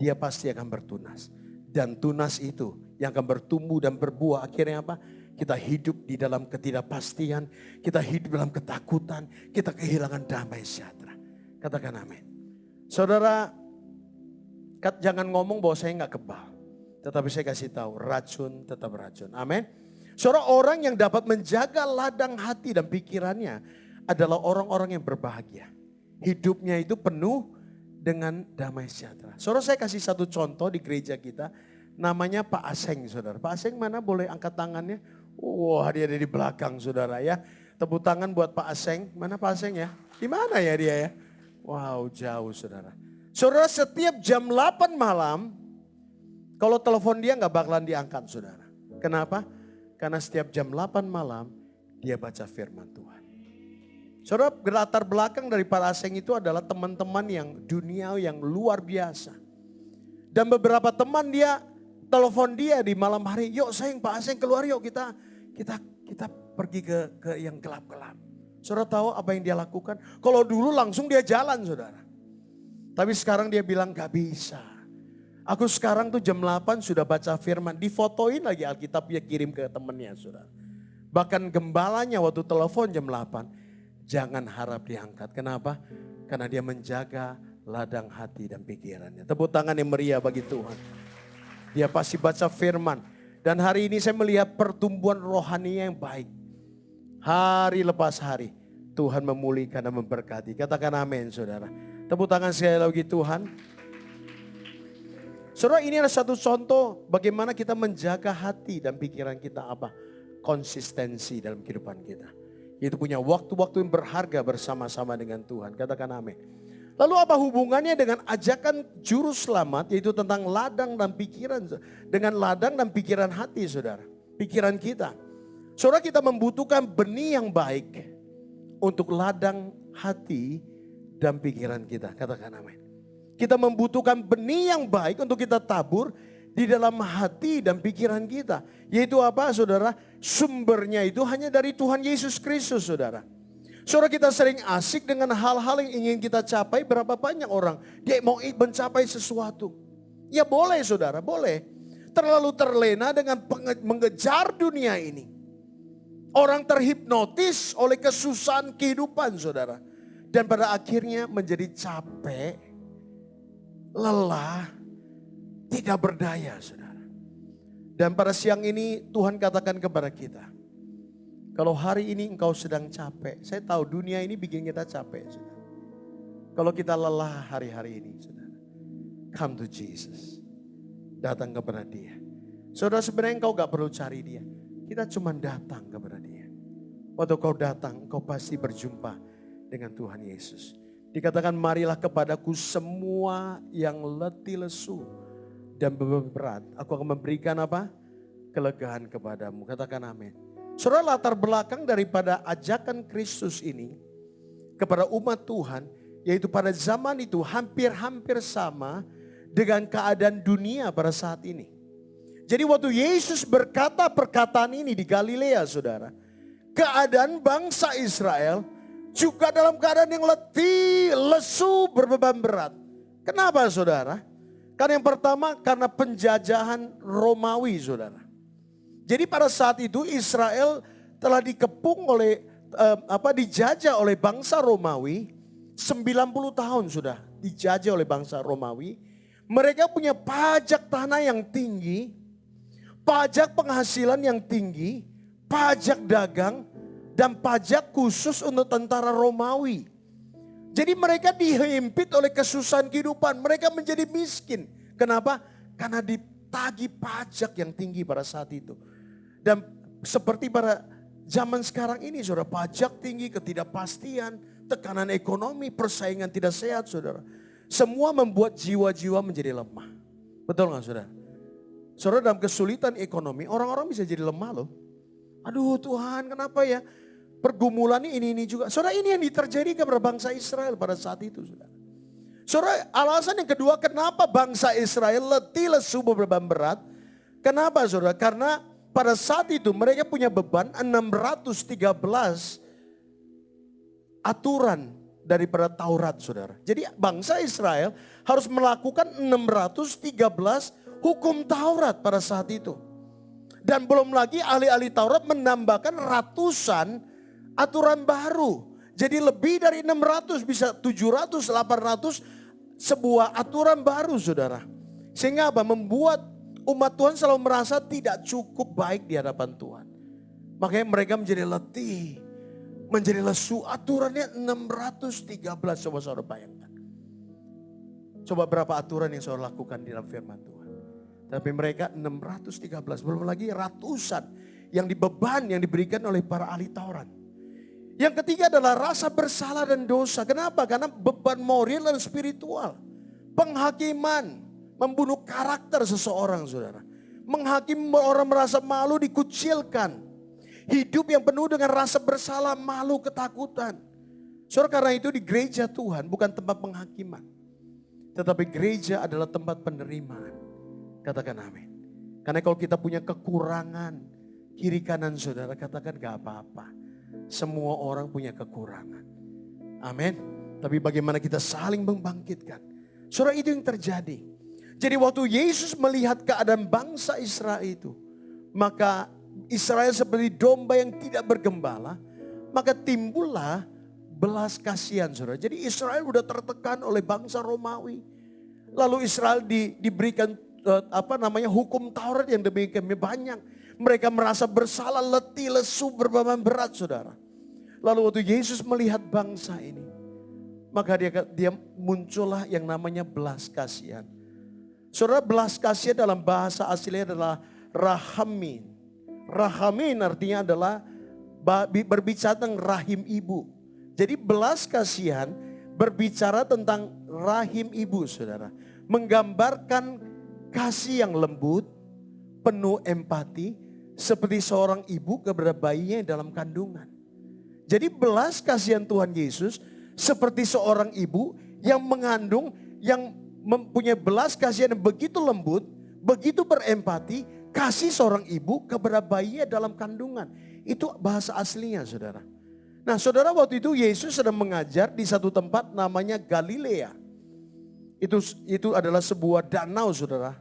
Dia pasti akan bertunas. Dan tunas itu yang akan bertumbuh dan berbuah. Akhirnya apa? Kita hidup di dalam ketidakpastian. Kita hidup dalam ketakutan. Kita kehilangan damai sejahtera. Katakan amin. Saudara. Jangan ngomong bahwa saya nggak kebal. Tetapi saya kasih tahu racun tetap racun. Amin. Saudara orang yang dapat menjaga ladang hati dan pikirannya adalah orang-orang yang berbahagia. Hidupnya itu penuh dengan damai sejahtera. Saudara saya kasih satu contoh di gereja kita. Namanya Pak Aseng saudara. Pak Aseng mana boleh angkat tangannya? Wah dia ada di belakang saudara ya. Tepuk tangan buat Pak Aseng. Mana Pak Aseng ya? Di mana ya dia ya? Wow jauh saudara. Saudara setiap jam 8 malam, kalau telepon dia nggak bakalan diangkat saudara. Kenapa? Karena setiap jam 8 malam dia baca firman Tuhan. Saudara latar belakang dari Pak Aseng itu adalah teman-teman yang dunia yang luar biasa. Dan beberapa teman dia, telepon dia di malam hari, yuk sayang Pak Aseng keluar yuk kita pergi ke yang gelap-gelap. Saudara tahu apa yang dia lakukan? Kalau dulu langsung dia jalan saudara. Tapi sekarang dia bilang gak bisa. Aku sekarang tuh jam 8 sudah baca firman. Difotoin lagi Alkitab dia kirim ke temennya saudara. Bahkan gembalanya waktu telepon jam 8, jangan harap diangkat. Kenapa? Karena dia menjaga ladang hati dan pikirannya. Tepuk tangan yang meriah bagi Tuhan. Dia pasti baca firman. Dan hari ini saya melihat pertumbuhan rohani yang baik. Hari lepas hari Tuhan memulihkan dan memberkati. Katakan amin saudara. Tepuk tangan sekali lagi Tuhan. Saudara, ini adalah satu contoh bagaimana kita menjaga hati dan pikiran kita apa? Konsistensi dalam kehidupan kita. Yaitu punya waktu-waktu yang berharga bersama-sama dengan Tuhan. Katakan amin. Lalu apa hubungannya dengan ajakan juru selamat, yaitu tentang ladang dan pikiran. Dengan ladang dan pikiran hati saudara. Pikiran kita. Saudara, kita membutuhkan benih yang baik untuk ladang hati dan pikiran kita. Katakan amin. Kita membutuhkan benih yang baik untuk kita tabur di dalam hati dan pikiran kita. Yaitu apa saudara? Sumbernya itu hanya dari Tuhan Yesus Kristus saudara. Saudara, kita sering asik dengan hal-hal yang ingin kita capai. Berapa banyak orang dia mau mencapai sesuatu. Ya boleh saudara, boleh. Terlalu terlena dengan mengejar dunia ini. Orang terhipnotis oleh kesusahan kehidupan saudara. Dan pada akhirnya menjadi capek, lelah, tidak berdaya saudara. Dan pada siang ini Tuhan katakan kepada kita, kalau hari ini engkau sedang capek, saya tahu dunia ini bikin kita capek saudara. Kalau kita lelah hari-hari ini saudara, come to Jesus. Datang kepada dia. Saudara, sebenarnya engkau gak perlu cari dia. Kita cuma datang kepada dia. Waktu kau datang, kau pasti berjumpa dengan Tuhan Yesus. Dikatakan marilah kepadaku semua yang letih lesu dan beban berat. Aku akan memberikan apa? Kelegaan kepadamu. Katakan amin. Saudara, latar belakang daripada ajakan Kristus ini kepada umat Tuhan, yaitu pada zaman itu hampir-hampir sama dengan keadaan dunia pada saat ini. Jadi waktu Yesus berkata perkataan ini di Galilea saudara, keadaan bangsa Israel juga dalam keadaan yang letih, lesu, berbeban berat. Kenapa saudara? Karena yang pertama karena penjajahan Romawi saudara. Jadi pada saat itu Israel telah dikepung oleh dijajah oleh bangsa Romawi 90 tahun sudah dijajah oleh bangsa Romawi. Mereka punya pajak tanah yang tinggi, pajak penghasilan yang tinggi, pajak dagang, dan pajak khusus untuk tentara Romawi. Jadi mereka dihimpit oleh kesusahan kehidupan. Mereka menjadi miskin. Kenapa? Karena ditagih pajak yang tinggi pada saat itu. Dan seperti pada zaman sekarang ini saudara, pajak tinggi, ketidakpastian, tekanan ekonomi, persaingan tidak sehat saudara. Semua membuat jiwa-jiwa menjadi lemah. Betul gak saudara? Saudara, dalam kesulitan ekonomi orang-orang bisa jadi lemah loh. Aduh Tuhan, kenapa ya? Pergumulan ini juga. Saudara, ini yang terjadi kepada bangsa Israel pada saat itu saudara. Saudara, alasan yang kedua kenapa bangsa Israel letih lesu beban berat. Kenapa saudara? Karena pada saat itu mereka punya beban 613 aturan daripada Taurat saudara. Jadi bangsa Israel harus melakukan 613 hukum Taurat pada saat itu. Dan belum lagi ahli-ahli Taurat menambahkan ratusan aturan baru. Jadi lebih dari 600 bisa 700, 800 sebuah aturan baru saudara. Sehingga apa? Membuat umat Tuhan selalu merasa tidak cukup baik di hadapan Tuhan. Makanya mereka menjadi letih, menjadi lesu. Aturannya 613, coba saudara bayangkan. Coba berapa aturan yang saudara lakukan di dalam firman Tuhan. Tapi mereka 613, belum lagi ratusan yang diberikan oleh para ahli Taurat. Yang ketiga adalah rasa bersalah dan dosa. Kenapa? Karena beban moral dan spiritual. Penghakiman, membunuh karakter seseorang saudara. Menghakimi orang merasa malu, dikucilkan. Hidup yang penuh dengan rasa bersalah, malu, ketakutan. Saudara, karena itu di gereja Tuhan bukan tempat penghakiman. Tetapi gereja adalah tempat penerimaan. Katakan amin. Karena kalau kita punya kekurangan, kiri kanan saudara, katakan gak apa-apa. Semua orang punya kekurangan. Amin. Tapi bagaimana kita saling membangkitkan. Saudara, itu yang terjadi. Jadi waktu Yesus melihat keadaan bangsa Israel itu, maka Israel seperti domba yang tidak bergembala, maka timbullah belas kasihan, saudara. Jadi Israel udah tertekan oleh bangsa Romawi. Lalu Israel diberikan hukum Taurat yang demikian banyak. Mereka merasa bersalah, letih, lesu, berbeban berat, saudara. Lalu waktu Yesus melihat bangsa ini, maka dia muncullah yang namanya belas kasihan. Saudara, belas kasihan dalam bahasa aslinya adalah rahamin. Rahamin artinya adalah berbicara tentang rahim ibu. Jadi belas kasihan berbicara tentang rahim ibu, saudara. Menggambarkan kasih yang lembut, penuh empati, seperti seorang ibu kepada bayinya dalam kandungan. Jadi belas kasihan Tuhan Yesus seperti seorang ibu yang mengandung, yang mempunyai belas kasihan yang begitu lembut, begitu berempati, kasih seorang ibu kepada bayinya dalam kandungan. Itu bahasa aslinya, saudara. Nah, saudara, waktu itu Yesus sedang mengajar di satu tempat namanya Galilea. Itu adalah sebuah danau, saudara.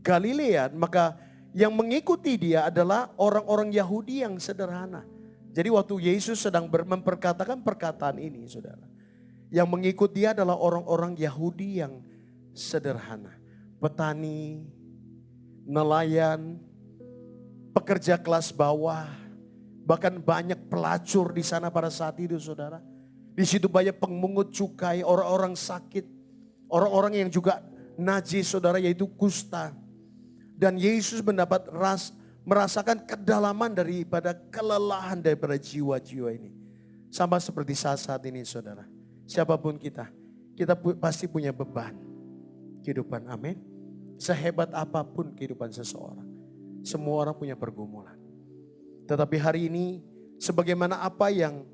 Galilea, maka yang mengikuti dia adalah orang-orang Yahudi yang sederhana. Jadi waktu Yesus sedang memperkatakan perkataan ini, saudara. Yang mengikut dia adalah orang-orang Yahudi yang sederhana. Petani, nelayan, pekerja kelas bawah, bahkan banyak pelacur di sana pada saat itu, saudara. Di situ banyak pemungut cukai, orang-orang sakit, orang-orang yang juga najis, saudara, yaitu kusta. Dan Yesus merasakan kedalaman daripada kelelahan daripada jiwa-jiwa ini. Sama seperti saat ini, saudara. Siapapun kita pasti punya beban kehidupan, amin. Sehebat apapun kehidupan seseorang, semua orang punya pergumulan. Tetapi hari ini, sebagaimana apa yang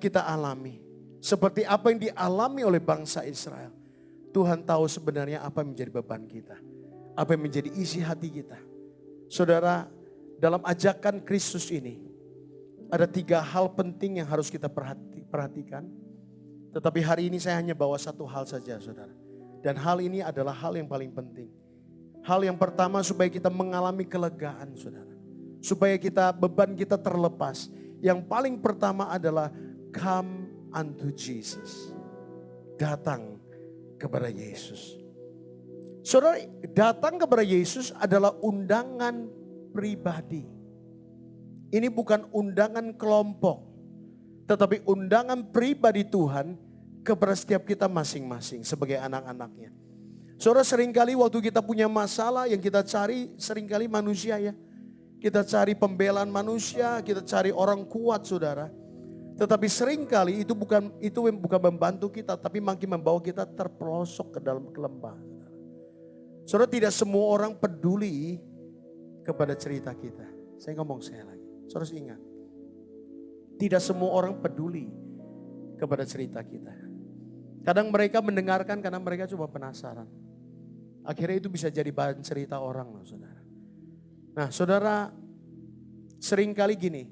kita alami, seperti apa yang dialami oleh bangsa Israel, Tuhan tahu sebenarnya apa yang menjadi beban kita, apa yang menjadi isi hati kita. Saudara, dalam ajakan Kristus ini, ada 3 hal penting yang harus kita perhatikan. Tetapi hari ini saya hanya bawa satu hal saja, saudara. Dan hal ini adalah hal yang paling penting. Hal yang pertama supaya kita mengalami kelegaan, saudara. Supaya beban kita terlepas. Yang paling pertama adalah come unto Jesus. Datang kepada Yesus. Saudara, datang kepada Yesus adalah undangan pribadi. Ini bukan undangan kelompok. Tetapi undangan pribadi Tuhan kepada setiap kita masing-masing sebagai anak-anaknya. Saudara, seringkali waktu kita punya masalah yang kita cari seringkali manusia, ya. Kita cari pembelaan manusia, kita cari orang kuat, saudara. Tetapi seringkali itu bukan membantu kita, tapi makin membawa kita terpelosok ke dalam lembah. Saudara, tidak semua orang peduli kepada cerita kita. Saya ngomong sekali lagi. Saudara ingat, tidak semua orang peduli kepada cerita kita. Kadang mereka mendengarkan karena mereka cuma penasaran. Akhirnya itu bisa jadi bahan cerita orang, loh, saudara. Nah, saudara, seringkali gini,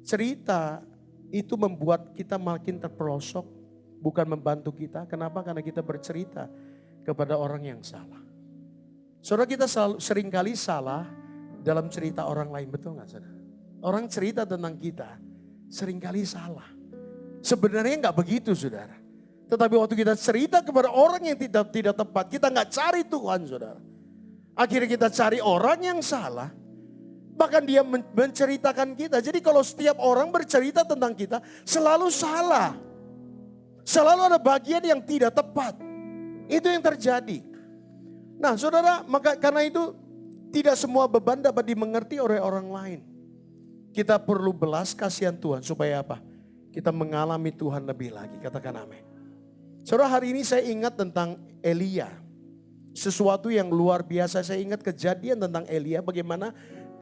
cerita itu membuat kita makin terpelosok, bukan membantu kita. Kenapa? Karena kita bercerita kepada orang yang salah. Saudara, kita seringkali salah dalam cerita orang lain, betul gak, saudara? Orang cerita tentang kita seringkali salah. Sebenarnya gak begitu, saudara. Tetapi waktu kita cerita kepada orang yang tidak tepat, kita gak cari Tuhan, saudara. Akhirnya kita cari orang yang salah. Bahkan dia menceritakan kita. Jadi kalau setiap orang bercerita tentang kita, selalu salah. Selalu ada bagian yang tidak tepat. Itu yang terjadi. Nah, saudara, maka karena itu tidak semua beban dapat dimengerti oleh orang lain. Kita perlu belas kasihan Tuhan supaya apa? Kita mengalami Tuhan lebih lagi. Katakan amin. Saudara, hari ini saya ingat tentang Elia. Sesuatu yang luar biasa. Saya ingat kejadian tentang Elia. Bagaimana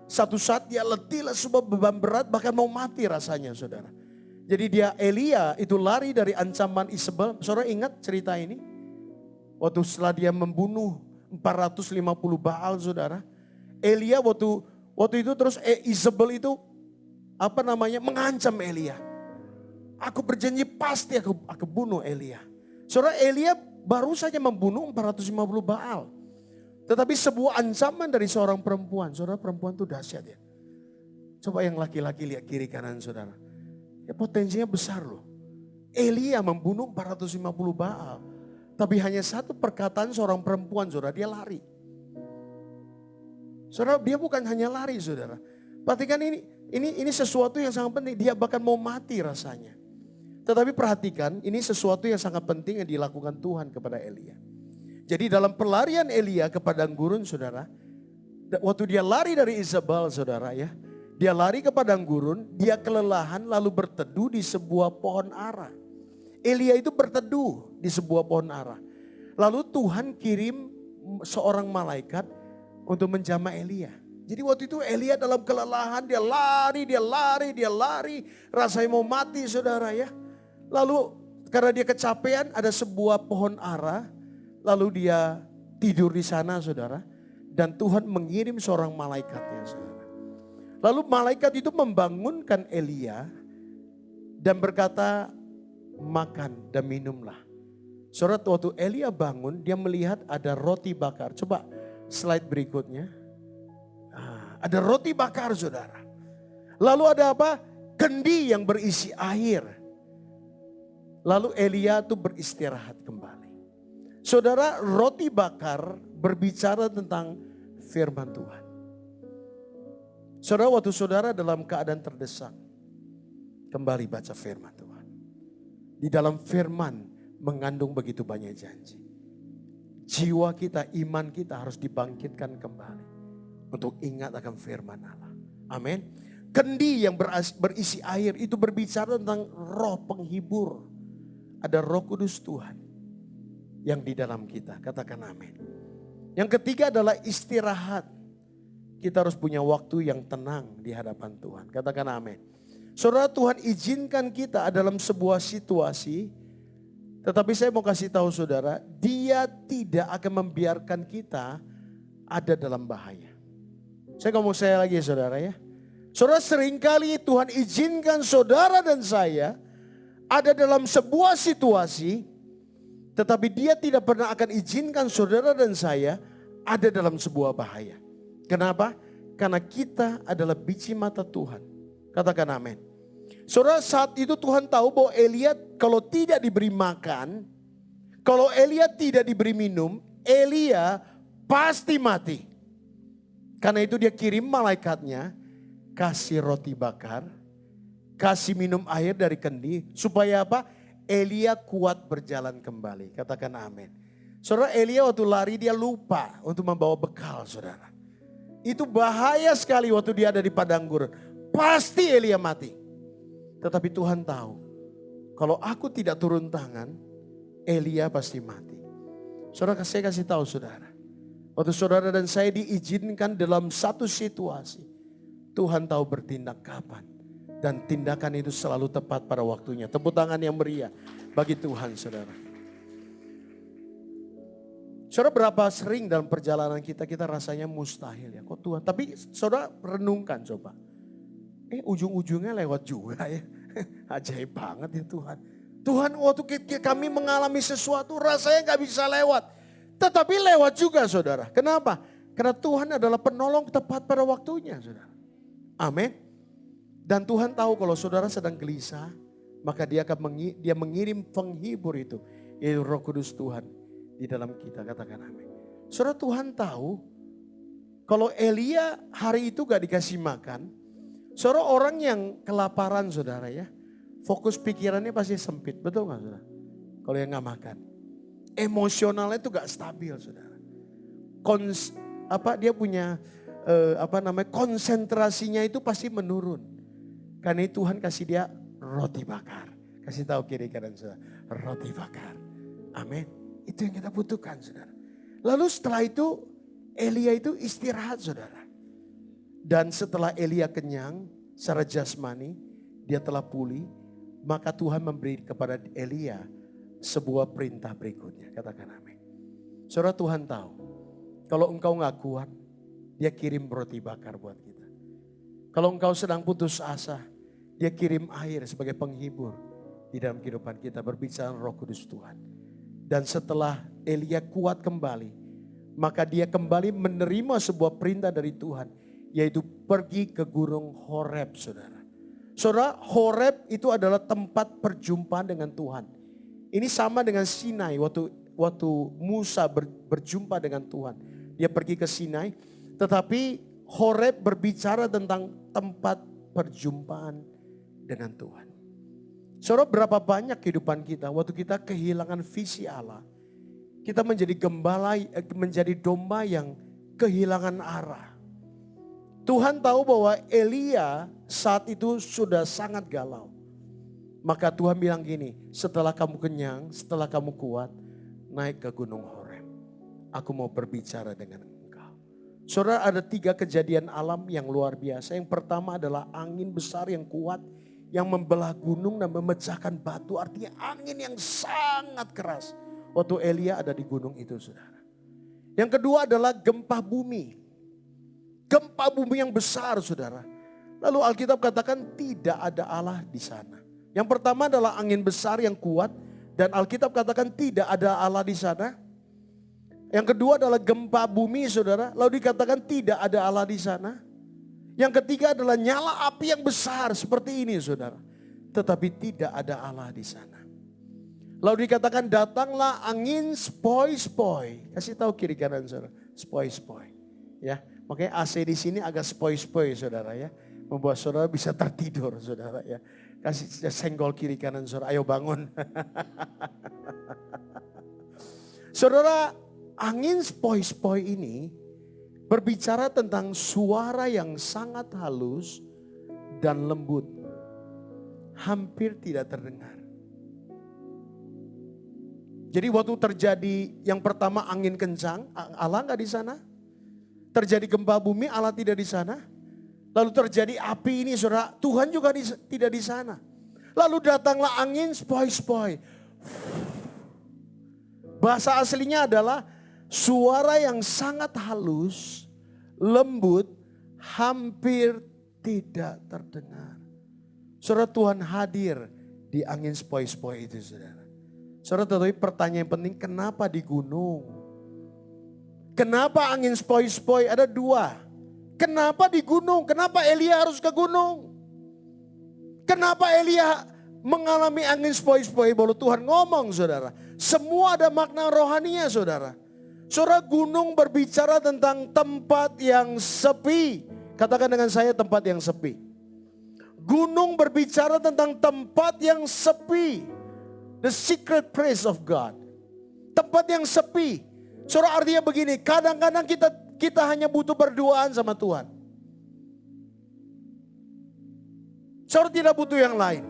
satu saat dia letih, sebuah beban berat, bahkan mau mati rasanya, saudara. Jadi Elia itu lari dari ancaman Isabel. Saudara ingat cerita ini? Waktu setelah dia membunuh 450 Baal, saudara. Elia waktu itu terus Isabel itu mengancam Elia. Aku berjanji pasti aku bunuh Elia. Saudara, Elia baru saja membunuh 450 Baal. Tetapi sebuah ancaman dari seorang perempuan. Saudara, perempuan itu dahsyat, ya. Coba yang laki-laki lihat kiri kanan saudara. Ya potensinya besar loh. Elia membunuh 450 Baal. Tapi hanya satu perkataan seorang perempuan saudara, dia lari. Saudara, dia bukan hanya lari saudara. Perhatikan ini sesuatu yang sangat penting. Dia bahkan mau mati rasanya. Tetapi perhatikan, ini sesuatu yang sangat penting yang dilakukan Tuhan kepada Elia. Jadi dalam pelarian Elia ke padang gurun saudara, waktu dia lari dari Isabel saudara ya, dia lari ke padang gurun, dia kelelahan lalu berteduh di sebuah pohon ara. Elia itu berteduh di sebuah pohon ara. Lalu Tuhan kirim seorang malaikat untuk menjamah Elia. Jadi waktu itu Elia dalam kelelahan, dia lari, rasanya mau mati saudara ya. Lalu karena dia kecapean ada sebuah pohon ara, lalu dia tidur di sana saudara. Dan Tuhan mengirim seorang malaikatnya saudara. Lalu malaikat itu membangunkan Elia dan berkata, makan dan minumlah. Saudara, waktu Elia bangun dia melihat ada roti bakar. Coba slide berikutnya. Ada roti bakar saudara. Lalu ada apa? Kendi yang berisi air. Lalu Elia itu beristirahat kembali. Saudara, roti bakar berbicara tentang firman Tuhan. Saudara, waktu saudara dalam keadaan terdesak, kembali baca firman Tuhan. Di dalam firman mengandung begitu banyak janji. Jiwa kita, iman kita harus dibangkitkan kembali. Untuk ingat akan firman Allah. Amin. Kendi yang berisi air itu berbicara tentang roh penghibur. Ada Roh Kudus Tuhan yang di dalam kita. Katakan amin. Yang ketiga adalah istirahat. Kita harus punya waktu yang tenang di hadapan Tuhan. Katakan amin. Saudara, Tuhan izinkan kita dalam sebuah situasi. Tetapi saya mau kasih tahu saudara, Dia tidak akan membiarkan kita ada dalam bahaya. Saya ngomong saya lagi saudara ya. Saudara, seringkali Tuhan izinkan saudara dan saya ada dalam sebuah situasi. Tetapi Dia tidak pernah akan izinkan saudara dan saya ada dalam sebuah bahaya. Kenapa? Karena kita adalah biji mata Tuhan. Katakan amin. Saudara, saat itu Tuhan tahu bahwa Elia kalau tidak diberi makan, kalau Elia tidak diberi minum, Elia pasti mati. Karena itu dia kirim malaikatnya, kasih roti bakar, kasih minum air dari kendi. Supaya apa? Elia kuat berjalan kembali. Katakan amin. Saudara, Elia waktu lari dia lupa untuk membawa bekal saudara. Itu bahaya sekali waktu dia ada di padang gurun. Pasti Elia mati. Tetapi Tuhan tahu, kalau aku tidak turun tangan, Elia pasti mati. Saudara, saya kasih tahu saudara. Waktu saudara dan saya diizinkan dalam satu situasi, Tuhan tahu bertindak kapan. Dan tindakan itu selalu tepat pada waktunya. Tepuk tangan yang meriah bagi Tuhan saudara. Saudara, berapa sering dalam perjalanan kita rasanya mustahil ya. Kok Tuhan, tapi saudara renungkan coba. Ujung-ujungnya lewat juga ya. Ajaib banget ya Tuhan. Tuhan, waktu kami mengalami sesuatu rasanya gak bisa lewat. Tetapi lewat juga saudara. Kenapa? Karena Tuhan adalah penolong tepat pada waktunya saudara. Amin. Dan Tuhan tahu kalau saudara sedang gelisah, maka dia mengirim penghibur itu. Yaitu Roh Kudus Tuhan di dalam kita. Katakan amin. Saudara, Tuhan tahu kalau Elia hari itu gak dikasih makan, saudara, orang yang kelaparan saudara ya, fokus pikirannya pasti sempit. Betul gak saudara? Kalau yang gak makan. Emosionalnya itu gak stabil saudara. Dia punya konsentrasinya itu pasti menurun. Karena itu Tuhan kasih dia roti bakar. Kasih tahu kiri kanan saudara, roti bakar. Amin. Itu yang kita butuhkan saudara. Lalu setelah itu Elia itu istirahat saudara. Dan setelah Elia kenyang secara jasmani, dia telah pulih. Maka Tuhan memberi kepada Elia sebuah perintah berikutnya. Katakan amin. Saudara, Tuhan tahu kalau engkau gak kuat, dia kirim roti bakar buat kita. Kalau engkau sedang putus asa, dia kirim air sebagai penghibur di dalam kehidupan kita. Berbicara Roh Kudus Tuhan. Dan setelah Elia kuat kembali, maka dia kembali menerima sebuah perintah dari Tuhan. yaitu pergi ke gunung Horeb, saudara. Saudara, Horeb itu adalah tempat perjumpaan dengan Tuhan. Ini sama dengan Sinai waktu Musa berjumpa dengan Tuhan. Dia pergi ke Sinai, tetapi Horeb berbicara tentang tempat perjumpaan dengan Tuhan. Saudara, berapa banyak kehidupan kita waktu kita kehilangan visi Allah. Kita menjadi gembala, menjadi domba yang kehilangan arah. Tuhan tahu bahwa Elia saat itu sudah sangat galau. Maka Tuhan bilang gini, setelah kamu kenyang, setelah kamu kuat, naik ke gunung Horeb. Aku mau berbicara dengan engkau. Saudara, ada 3 kejadian alam yang luar biasa. Yang pertama adalah angin besar yang kuat, yang membelah gunung dan memecahkan batu. Artinya angin yang sangat keras. Waktu Elia ada di gunung itu, saudara. Yang kedua adalah gempa bumi. Gempa bumi yang besar, saudara. Lalu Alkitab katakan tidak ada Allah di sana. Yang pertama adalah angin besar yang kuat. Dan Alkitab katakan tidak ada Allah di sana. Yang kedua adalah gempa bumi, saudara. Lalu dikatakan tidak ada Allah di sana. Yang ketiga adalah nyala api yang besar seperti ini, saudara. Tetapi tidak ada Allah di sana. Lalu dikatakan datanglah angin spoi-spoi. Kasih tahu kiri kanan, saudara. Spoi-spoi. Ya, makanya AC di sini agak spoi-spoi, saudara ya. Membuat saudara bisa tertidur, saudara ya. Kasih senggol kiri kanan, saudara. Ayo bangun. Saudara, angin spoi-spoi ini berbicara tentang suara yang sangat halus dan lembut. Hampir tidak terdengar. Jadi waktu terjadi yang pertama angin kencang, Allah nggak di sana. Terjadi gempa bumi, Allah tidak di sana. Lalu terjadi api ini, saudara, Tuhan juga tidak di sana. Lalu datanglah angin spoi-spoi. Bahasa aslinya adalah suara yang sangat halus, lembut, hampir tidak terdengar. Saudara, Tuhan hadir di angin spoi-spoi itu, saudara. Saudara, tetapi pertanyaan yang penting, kenapa di gunung? Kenapa angin spoi-spoi? Ada 2. Kenapa di gunung? Kenapa Elia harus ke gunung? Kenapa Elia mengalami angin spoi-spoi? Baru Tuhan ngomong, saudara. Semua ada makna rohaninya, saudara. Saudara, gunung berbicara tentang tempat yang sepi. Katakan dengan saya, tempat yang sepi. Gunung berbicara tentang tempat yang sepi. The secret place of God. Tempat yang sepi. Saudara, artinya begini, kadang-kadang kita hanya butuh berduaan sama Tuhan. Saudara, tidak butuh yang lain.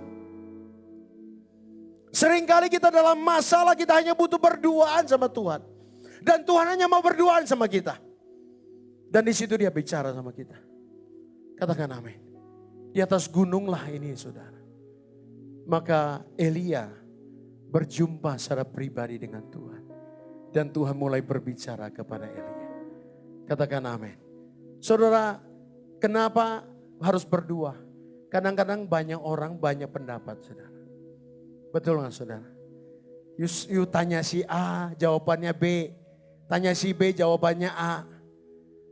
Seringkali kita dalam masalah, kita hanya butuh berduaan sama Tuhan. Dan Tuhan hanya mau berduaan sama kita. Dan di situ dia bicara sama kita. Katakan amin. Di atas gunung lah ini, saudara. Maka Elia berjumpa secara pribadi dengan Tuhan. Dan Tuhan mulai berbicara kepada Elia. Katakan amin. Saudara, kenapa harus berdua? Kadang-kadang banyak orang, banyak pendapat, saudara. Betul gak, saudara? You tanya si A, jawabannya B. Tanya si B, jawabannya A.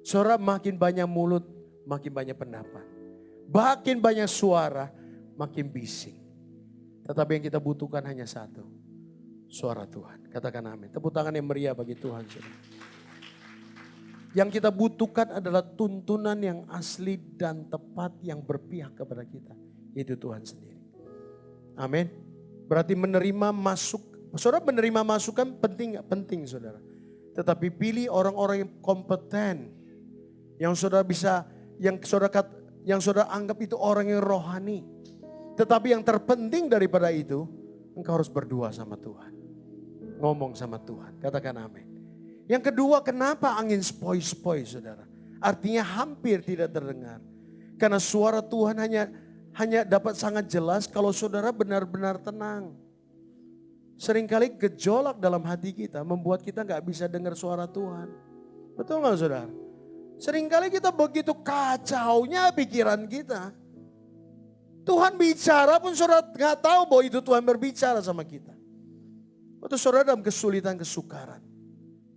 Saudara, makin banyak mulut, makin banyak pendapat. Makin banyak suara, makin bising. Tetapi yang kita butuhkan hanya satu. Suara Tuhan. Katakan amin. Tepuk tangan yang meriah bagi Tuhan, saudara. Yang kita butuhkan adalah tuntunan yang asli dan tepat yang berpihak kepada kita. Itu Tuhan sendiri. Amin. Berarti menerima saudara, menerima masukan penting gak? Penting, saudara. Tetapi pilih orang-orang yang kompeten. Yang saudara bisa, yang saudara anggap itu orang yang rohani. Tetapi yang terpenting daripada itu, engkau harus berdua sama Tuhan. Ngomong sama Tuhan. Katakan amin. Yang kedua, kenapa angin spoi-spoi, saudara? Artinya hampir tidak terdengar. Karena suara Tuhan hanya dapat sangat jelas kalau saudara benar-benar tenang. Seringkali gejolak dalam hati kita membuat kita gak bisa dengar suara Tuhan. Betul gak, saudara? Seringkali kita begitu kacaunya pikiran kita. Tuhan bicara pun saudara gak tahu bahwa itu Tuhan berbicara sama kita. Waktu saudara dalam kesulitan, kesukaran.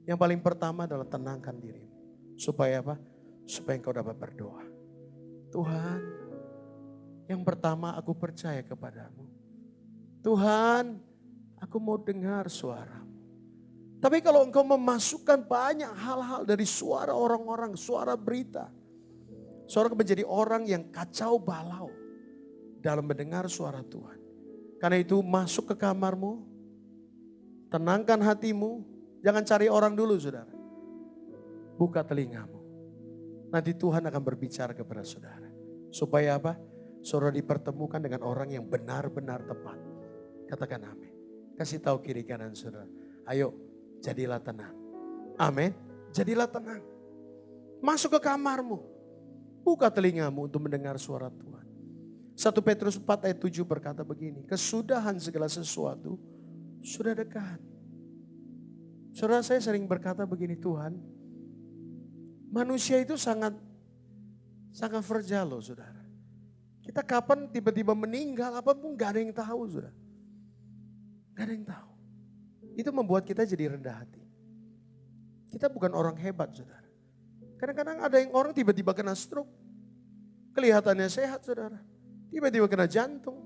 Yang paling pertama adalah tenangkan dirimu. Supaya apa? supaya engkau dapat berdoa. Tuhan, yang pertama aku percaya kepadamu. Tuhan, aku mau dengar suaramu. Tapi kalau engkau memasukkan banyak hal-hal dari suara orang-orang, suara berita. Saudara menjadi orang yang kacau balau dalam mendengar suara Tuhan. Karena itu masuk ke kamarmu, tenangkan hatimu, jangan cari orang dulu saudara. Buka telingamu. Nanti Tuhan akan berbicara kepada saudara. Supaya apa? Saudara dipertemukan dengan orang yang benar-benar tepat. Katakan amin. Kasih tahu kiri kanan saudara. Ayo jadilah tenang. Amin. Jadilah tenang. Masuk ke kamarmu. Buka telingamu untuk mendengar suara Tuhan. 1 Petrus 4 ayat 7 berkata begini. Kesudahan segala sesuatu sudah dekat. Saudara, saya sering berkata begini, Tuhan. Manusia itu sangat fragile loh saudara. Kita kapan tiba-tiba meninggal apapun gak ada yang tahu saudara. Gak ada yang tahu. Itu membuat kita jadi rendah hati. Kita bukan orang hebat saudara. Kadang-kadang ada yang orang tiba-tiba kena stroke. Kelihatannya sehat saudara. Tiba-tiba kena jantung.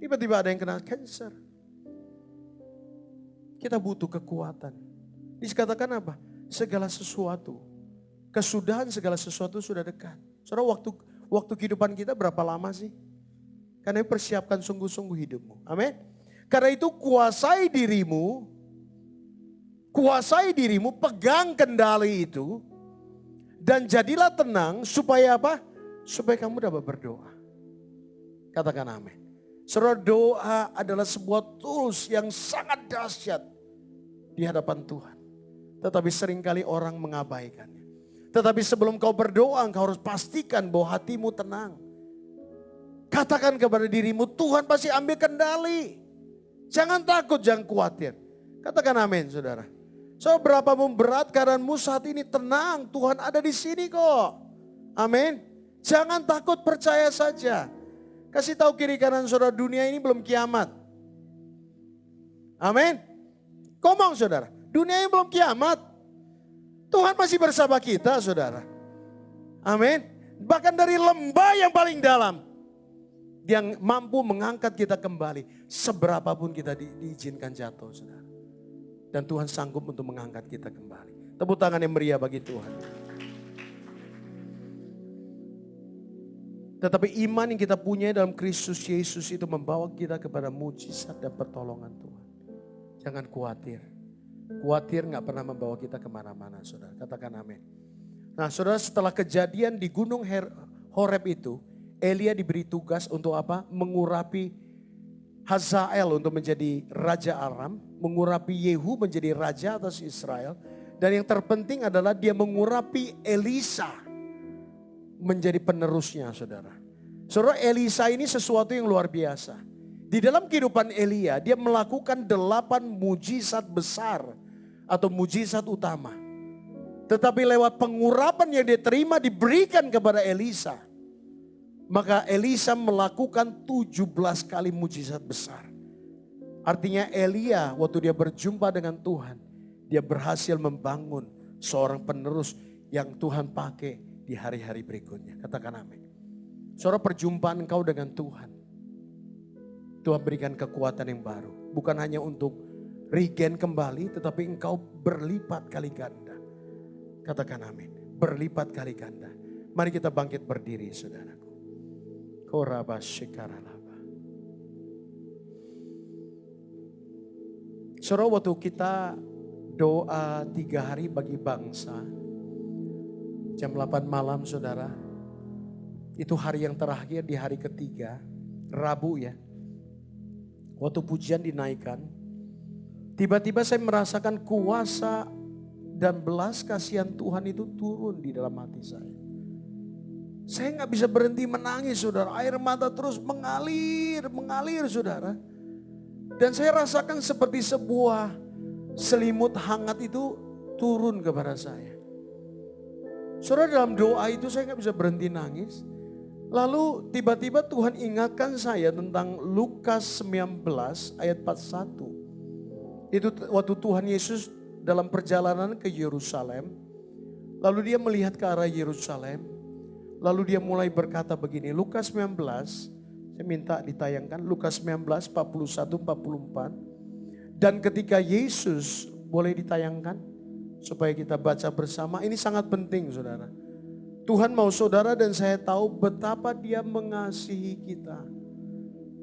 Tiba-tiba ada yang kena cancer. Kita butuh kekuatan. Dikatakan apa? Segala sesuatu. Kesudahan segala sesuatu sudah dekat. Saudara, waktu kehidupan kita berapa lama sih? Karena persiapkan sungguh-sungguh hidupmu. Amin. Karena itu kuasai dirimu, pegang kendali itu. Dan jadilah tenang supaya apa? Supaya kamu dapat berdoa. Katakan amin. Saudara, doa adalah sebuah tools yang sangat dahsyat di hadapan Tuhan. Tetapi seringkali orang mengabaikannya. Tetapi sebelum kau berdoa, engkau harus pastikan bahwa hatimu tenang. Katakan kepada dirimu, Tuhan pasti ambil kendali. Jangan takut, jangan khawatir. Katakan amin saudara. So berapapun berat keadaanmu saat ini, tenang, Tuhan ada di sini kok. Amin. Jangan takut, percaya saja. Kasih tahu kiri kanan saudara, dunia ini belum kiamat. Amin. Ngomong saudara, dunia ini belum kiamat. Tuhan masih bersama kita saudara. Amin. Bahkan dari lembah yang paling dalam. Yang mampu mengangkat kita kembali. Seberapapun kita diizinkan jatuh saudara. Dan Tuhan sanggup untuk mengangkat kita kembali. Tepuk tangan yang meriah bagi Tuhan. Tetapi iman yang kita punya dalam Kristus Yesus itu membawa kita kepada mujizat dan pertolongan Tuhan. Jangan khawatir. Khawatir gak pernah membawa kita kemana-mana saudara. Katakan amin. Nah saudara, setelah kejadian di gunung Horeb itu, Elia diberi tugas untuk apa? Mengurapi Hazael untuk menjadi Raja Aram. Mengurapi Yehu menjadi Raja atas Israel. Dan yang terpenting adalah dia mengurapi Elisa menjadi penerusnya saudara. Saudara, Elisa ini sesuatu yang luar biasa. Di dalam kehidupan Elia, dia melakukan 8 mujizat besar atau mujizat utama. Tetapi lewat pengurapan yang dia terima diberikan kepada Elisa. Maka Elisa melakukan 17 kali mujizat besar. Artinya Elia waktu dia berjumpa dengan Tuhan, dia berhasil membangun seorang penerus yang Tuhan pakai di hari-hari berikutnya. Katakan amin. Saudara, perjumpaan engkau dengan Tuhan. Tuhan berikan kekuatan yang baru. Bukan hanya untuk regen kembali, tetapi engkau berlipat kali ganda. Katakan amin. Berlipat kali ganda. Mari kita bangkit berdiri saudaraku. Koraba shikaralaba. Saudara, waktu kita doa 3 hari bagi bangsa. Jam 8 malam saudara. Itu hari yang terakhir di hari ketiga. Rabu ya. Waktu pujian dinaikkan, tiba-tiba saya merasakan kuasa dan belas kasihan Tuhan itu turun di dalam hati saya. Saya gak bisa berhenti menangis saudara, air mata terus mengalir saudara. Dan saya rasakan seperti sebuah selimut hangat itu turun kepada saya. Saudara, dalam doa itu saya gak bisa berhenti nangis. Lalu tiba-tiba Tuhan ingatkan saya tentang Lukas 19 ayat 41. Itu waktu Tuhan Yesus dalam perjalanan ke Yerusalem. Lalu dia melihat ke arah Yerusalem. Lalu dia mulai berkata begini, Lukas 19, saya minta ditayangkan, Lukas 19, 41, 44. Dan ketika Yesus, boleh ditayangkan supaya kita baca bersama, ini sangat penting saudara. Tuhan mau saudara dan saya tahu betapa dia mengasihi kita.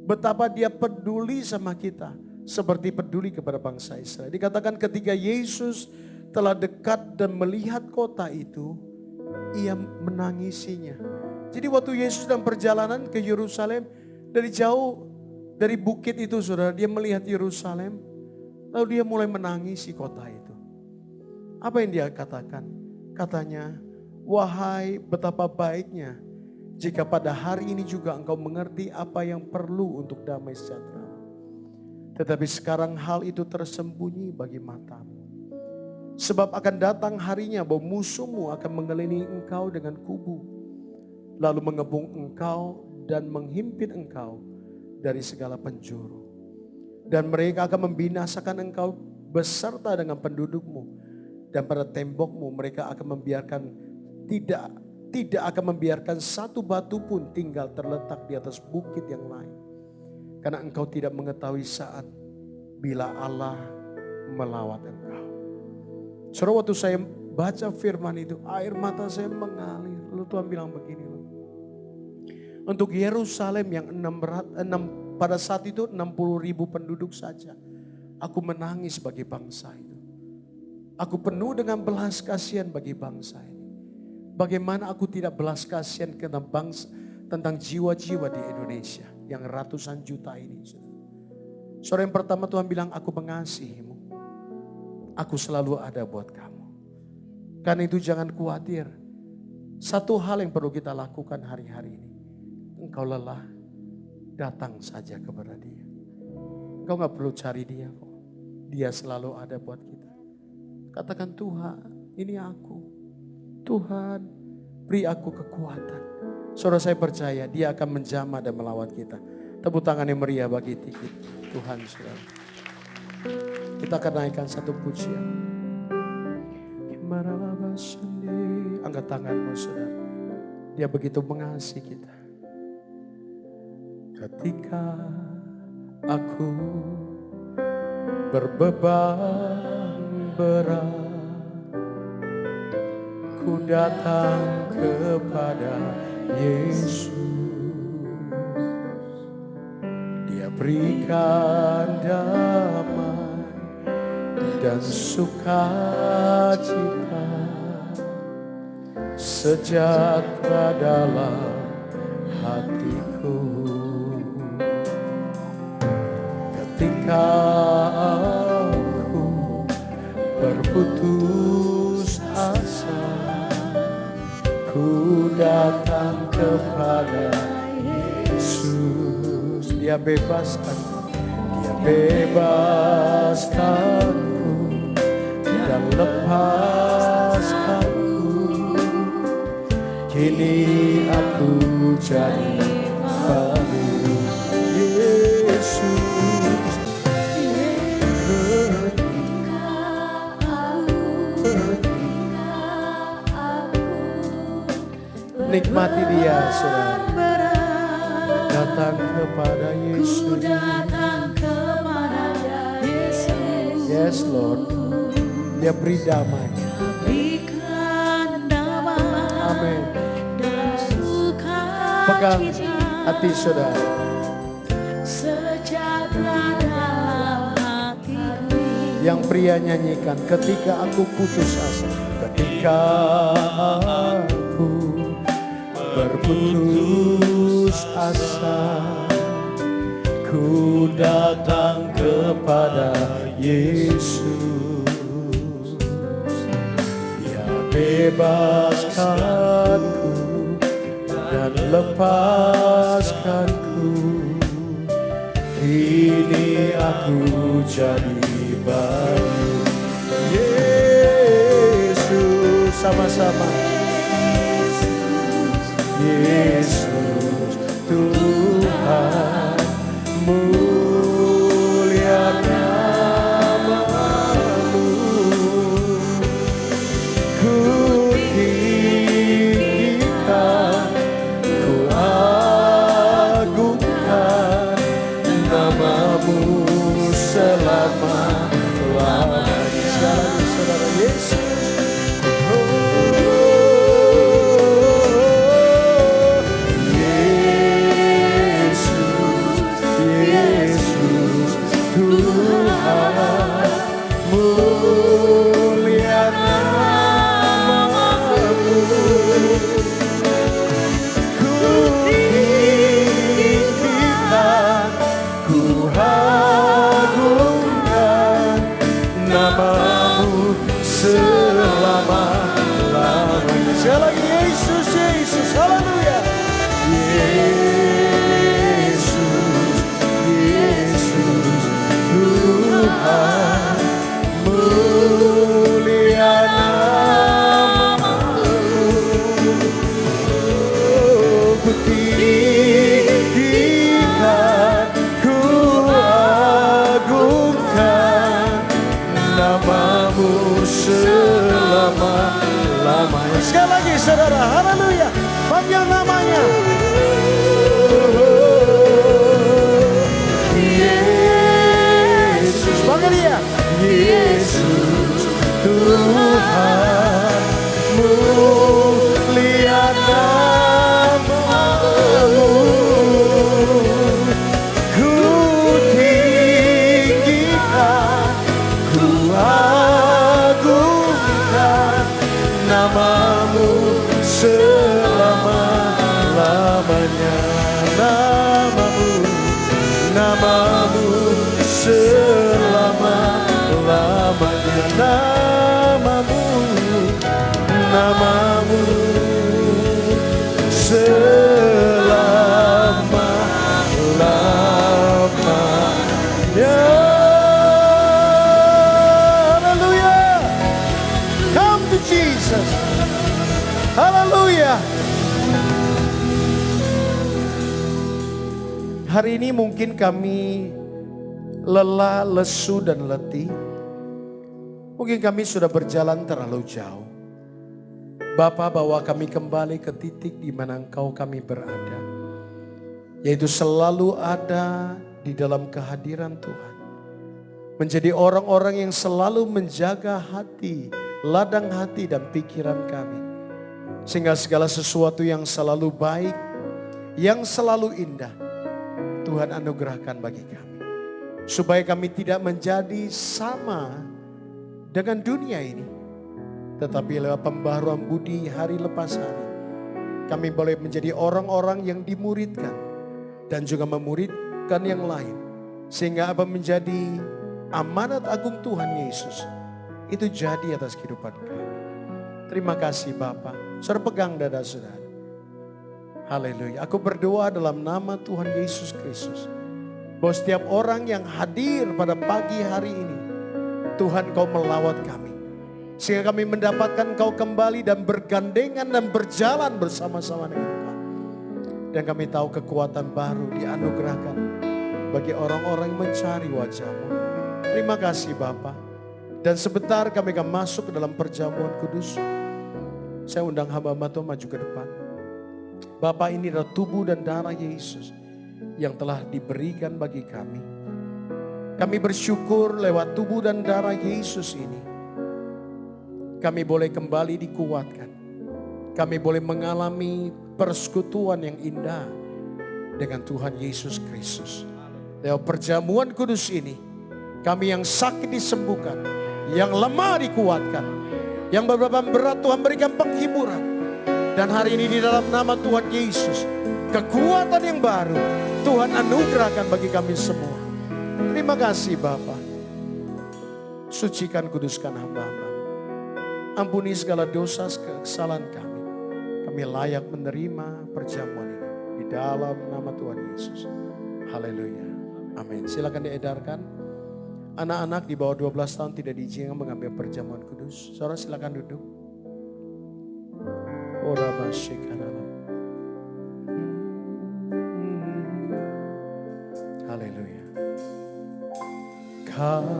Betapa dia peduli sama kita, seperti peduli kepada bangsa Israel. Dikatakan ketika Yesus telah dekat dan melihat kota itu, ia menangisinya. Jadi waktu Yesus dalam perjalanan ke Yerusalem, dari jauh, dari bukit itu saudara, dia melihat Yerusalem, lalu dia mulai menangisi kota itu. Apa yang dia katakan? Katanya, wahai betapa baiknya jika pada hari ini juga engkau mengerti apa yang perlu untuk damai sejahtera. Tetapi sekarang hal itu tersembunyi bagi matamu. Sebab akan datang harinya bahwa musuhmu akan mengelilingi engkau dengan kubu. Lalu mengebung engkau dan menghimpit engkau dari segala penjuru. Dan mereka akan membinasakan engkau beserta dengan pendudukmu. Dan pada tembokmu mereka akan membiarkan tidak akan membiarkan satu batu pun tinggal terletak di atas bukit yang lain. Karena engkau tidak mengetahui saat bila Allah melawat engkau. Saudara, waktu saya baca firman itu, air mata saya mengalir. Lalu Tuhan bilang begini, untuk Yerusalem yang pada saat itu 60.000 penduduk saja, aku menangis bagi bangsa itu. Aku penuh dengan belas kasihan bagi bangsa ini. Bagaimana aku tidak belas kasihan tentang jiwa-jiwa di Indonesia yang ratusan juta ini. Saudara, yang pertama Tuhan bilang, aku mengasihimu. Aku selalu ada buat kamu. Karena itu jangan khawatir. Satu hal yang perlu kita lakukan hari-hari ini. Engkau lelah, datang saja kepada dia. Engkau gak perlu cari dia kok. Dia selalu ada buat kita. Katakan, Tuhan, ini aku. Tuhan, beri aku kekuatan. Saudara, saya percaya dia akan menjamah dan melawat kita. Tepuk tangan yang meriah bagi Tuhan, saudara. Kita akan naikkan satu pujian. Angkat tanganmu saudara. Dia begitu mengasihi kita. Ketika aku berbeban berat, ku datang kepada Yesus. Dia berikan damai dan sukacita, sejahtera dalam hatiku. Ketika aku berputus asa, ku datang kepada Yesus. Dia bebaskanku dan lepaskanku. Kini aku jadi baru Yesus. Nikmati dia saudara. Datang kepada Yesus. Yes Lord. Dia beri damai. Amin. Pegang hati saudara. Yang pria nyanyikan, ketika aku putus asa. Ketika aku berputus asa, ku datang kepada Yesus. Dia bebaskanku dan lepaskanku. Kini aku jadi baru. Yesus, sama-sama. Yesus Tuhan, mulia nama-Mu. Ku saudara. Haleluya. Panggil namanya. Yesus. Panggil dia. Yesus Tuhan, mulia namamu. Ku tinggikan, ku agungkan namamu selama-lamanya. Namamu selama-lamanya. Namamu selama-lamanya. Haleluya. Come to Jesus. Haleluya. Hari ini mungkin kami lelah, lesu, dan letih. Mungkin kami sudah berjalan terlalu jauh. Bapa, bawa kami kembali ke titik di mana Engkau kami berada. Yaitu selalu ada di dalam kehadiran Tuhan. Menjadi orang-orang yang selalu menjaga hati, ladang hati dan pikiran kami. Sehingga segala sesuatu yang selalu baik, yang selalu indah, Tuhan anugerahkan bagi kami. Supaya kami tidak menjadi sama dengan dunia ini. Tetapi lewat pembaharuan budi hari lepas hari, kami boleh menjadi orang-orang yang dimuridkan. Dan juga memuridkan yang lain. Sehingga apa menjadi amanat agung Tuhan Yesus. Itu jadi atas kehidupan kami. Terima kasih Bapa. Saudara pegang dada saudara. Haleluya. Aku berdoa dalam nama Tuhan Yesus Kristus. Bahwa setiap orang yang hadir pada pagi hari ini, Tuhan Kau melawat kami. Sehingga kami mendapatkan Kau kembali dan bergandengan dan berjalan bersama-sama dengan Kau. Dan kami tahu kekuatan baru dianugerahkan bagi orang-orang yang mencari wajah-Mu. Terima kasih Bapa. Dan sebentar kami akan masuk ke dalam perjamuan kudus. Saya undang hamba-hamba Tuhan maju ke depan. Bapa, ini adalah tubuh dan darah Yesus yang telah diberikan bagi kami. Kami bersyukur lewat tubuh dan darah Yesus ini. Kami boleh kembali dikuatkan. Kami boleh mengalami persekutuan yang indah dengan Tuhan Yesus Kristus. Lewat perjamuan kudus ini, kami yang sakit disembuhkan, yang lemah dikuatkan, yang beberapa berat Tuhan berikan penghiburan. Dan hari ini di dalam nama Tuhan Yesus, kekuatan yang baru Tuhan anugerahkan bagi kami semua. Terima kasih Bapa. Sucikan, kuduskan hamba-hamba. Ampuni segala dosa, kesalahan kami. Kami layak menerima perjamuan ini di dalam nama Tuhan Yesus. Haleluya. Amin. Silakan diedarkan. Anak-anak di bawah 12 tahun tidak diizinkan mengambil perjamuan kudus. Saudara silakan duduk. Haleluya. Come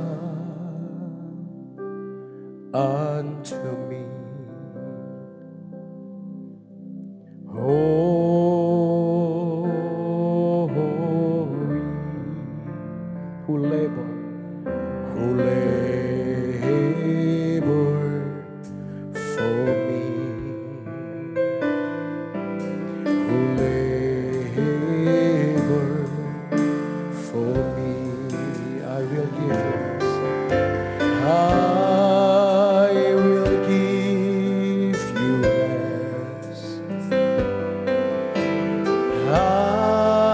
unto me, oh, who labor for me, who labor for me. I will give you rest.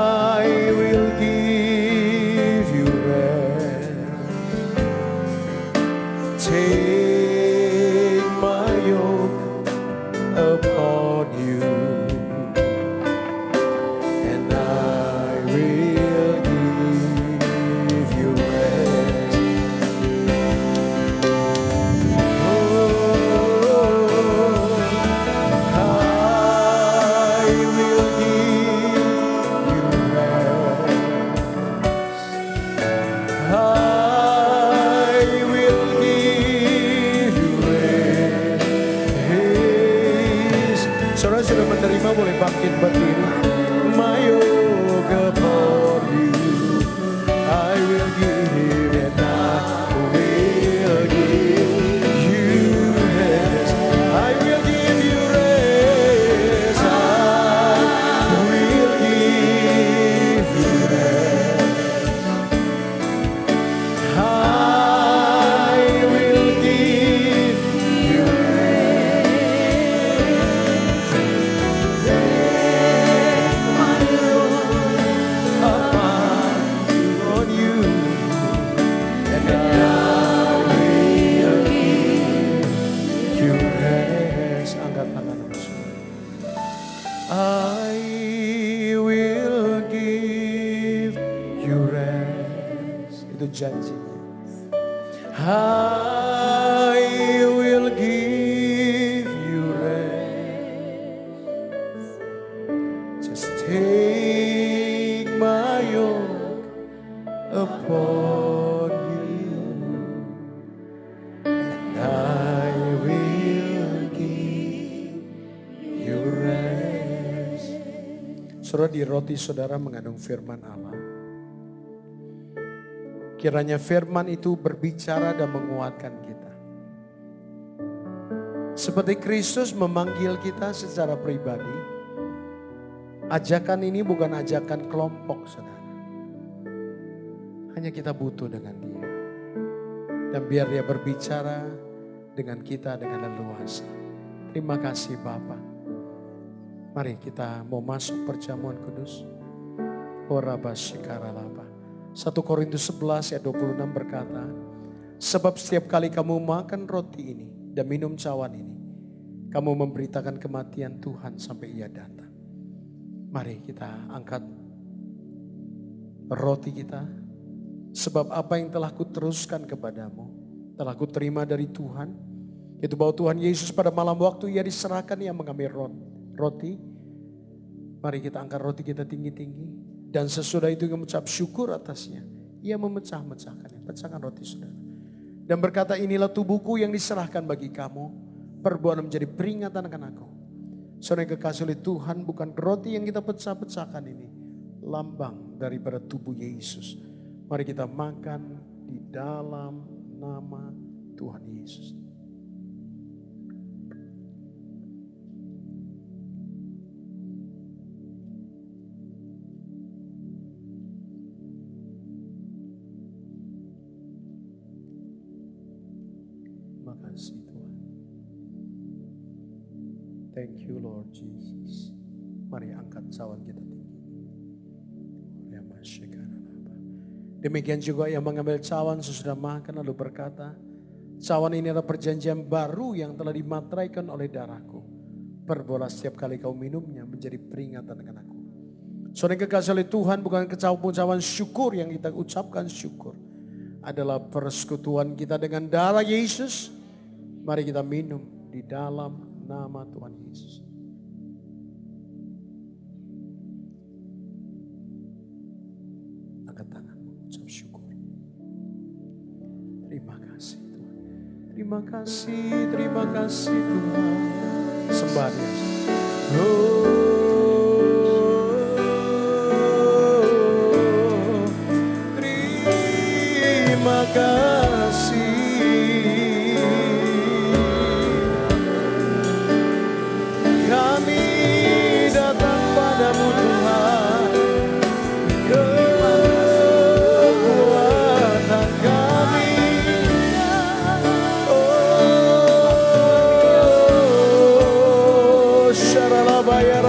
I will give you rest. Take my yoke sudah menerima boleh bangkit berdiri. My yoke upon you, I will give and I will give you rest. I will give you rest. I will give you rest. I will give you on you, and I will give you rest. Angkat tangan bersama. I will give you rest. Itu janjinya. I will give you rest. Just take my yoke upon you, and I will give you rest. Saudara, di roti saudara mengandung firman Allah. Kiranya firman itu berbicara dan menguatkan kita. Seperti Kristus memanggil kita secara pribadi, ajakan ini bukan ajakan kelompok, saudara. Hanya kita butuh dengan dia. Dan biar dia berbicara dengan kita dengan leluasa. Terima kasih Bapa. Mari kita mau masuk perjamuan kudus. Orabashikaralaba. 1 Korintus 11 ayat 26 berkata, sebab setiap kali kamu makan roti ini dan minum cawan ini, kamu memberitakan kematian Tuhan sampai ia datang. Mari kita angkat roti kita. Sebab apa yang telah kuteruskan kepadamu, telah kuterima dari Tuhan, itu bahwa Tuhan Yesus pada malam waktu ia diserahkan, ia mengambil roti. Mari kita angkat roti kita tinggi-tinggi. Dan sesudah itu ia mengucap syukur atasnya. Ia memecah-mecahkannya. Pecahkan roti saudara. Dan berkata, inilah tubuhku yang diserahkan bagi kamu. Perbuatan menjadi peringatan akan aku. Saudara yang kekasih oleh Tuhan, bukan roti yang kita pecah-pecahkan ini lambang daripada tubuh Yesus. Mari kita makan di dalam nama Tuhan Yesus. Terima kasih Tuhan. Thank you Lord Jesus. Mari angkat cawan kita tinggi. Demikian juga yang mengambil cawan sesudah makan lalu berkata, cawan ini adalah perjanjian baru yang telah dimateraikan oleh darahku. Perbuatlah setiap kali kau minumnya menjadi peringatan dengan aku. Saudara yang kekasih oleh Tuhan, bukan ucapan syukur yang kita ucapkan syukur. Adalah persekutuan kita dengan darah Yesus. Mari kita minum di dalam nama Tuhan Yesus. Angkat tanganmu, ucap syukur. Terima kasih Tuhan. Terima kasih Tuhan. Sembah Dia. Terima kasih. Kami datang padamu Tuhan. Kekuatan kami. Oh, syaralabaya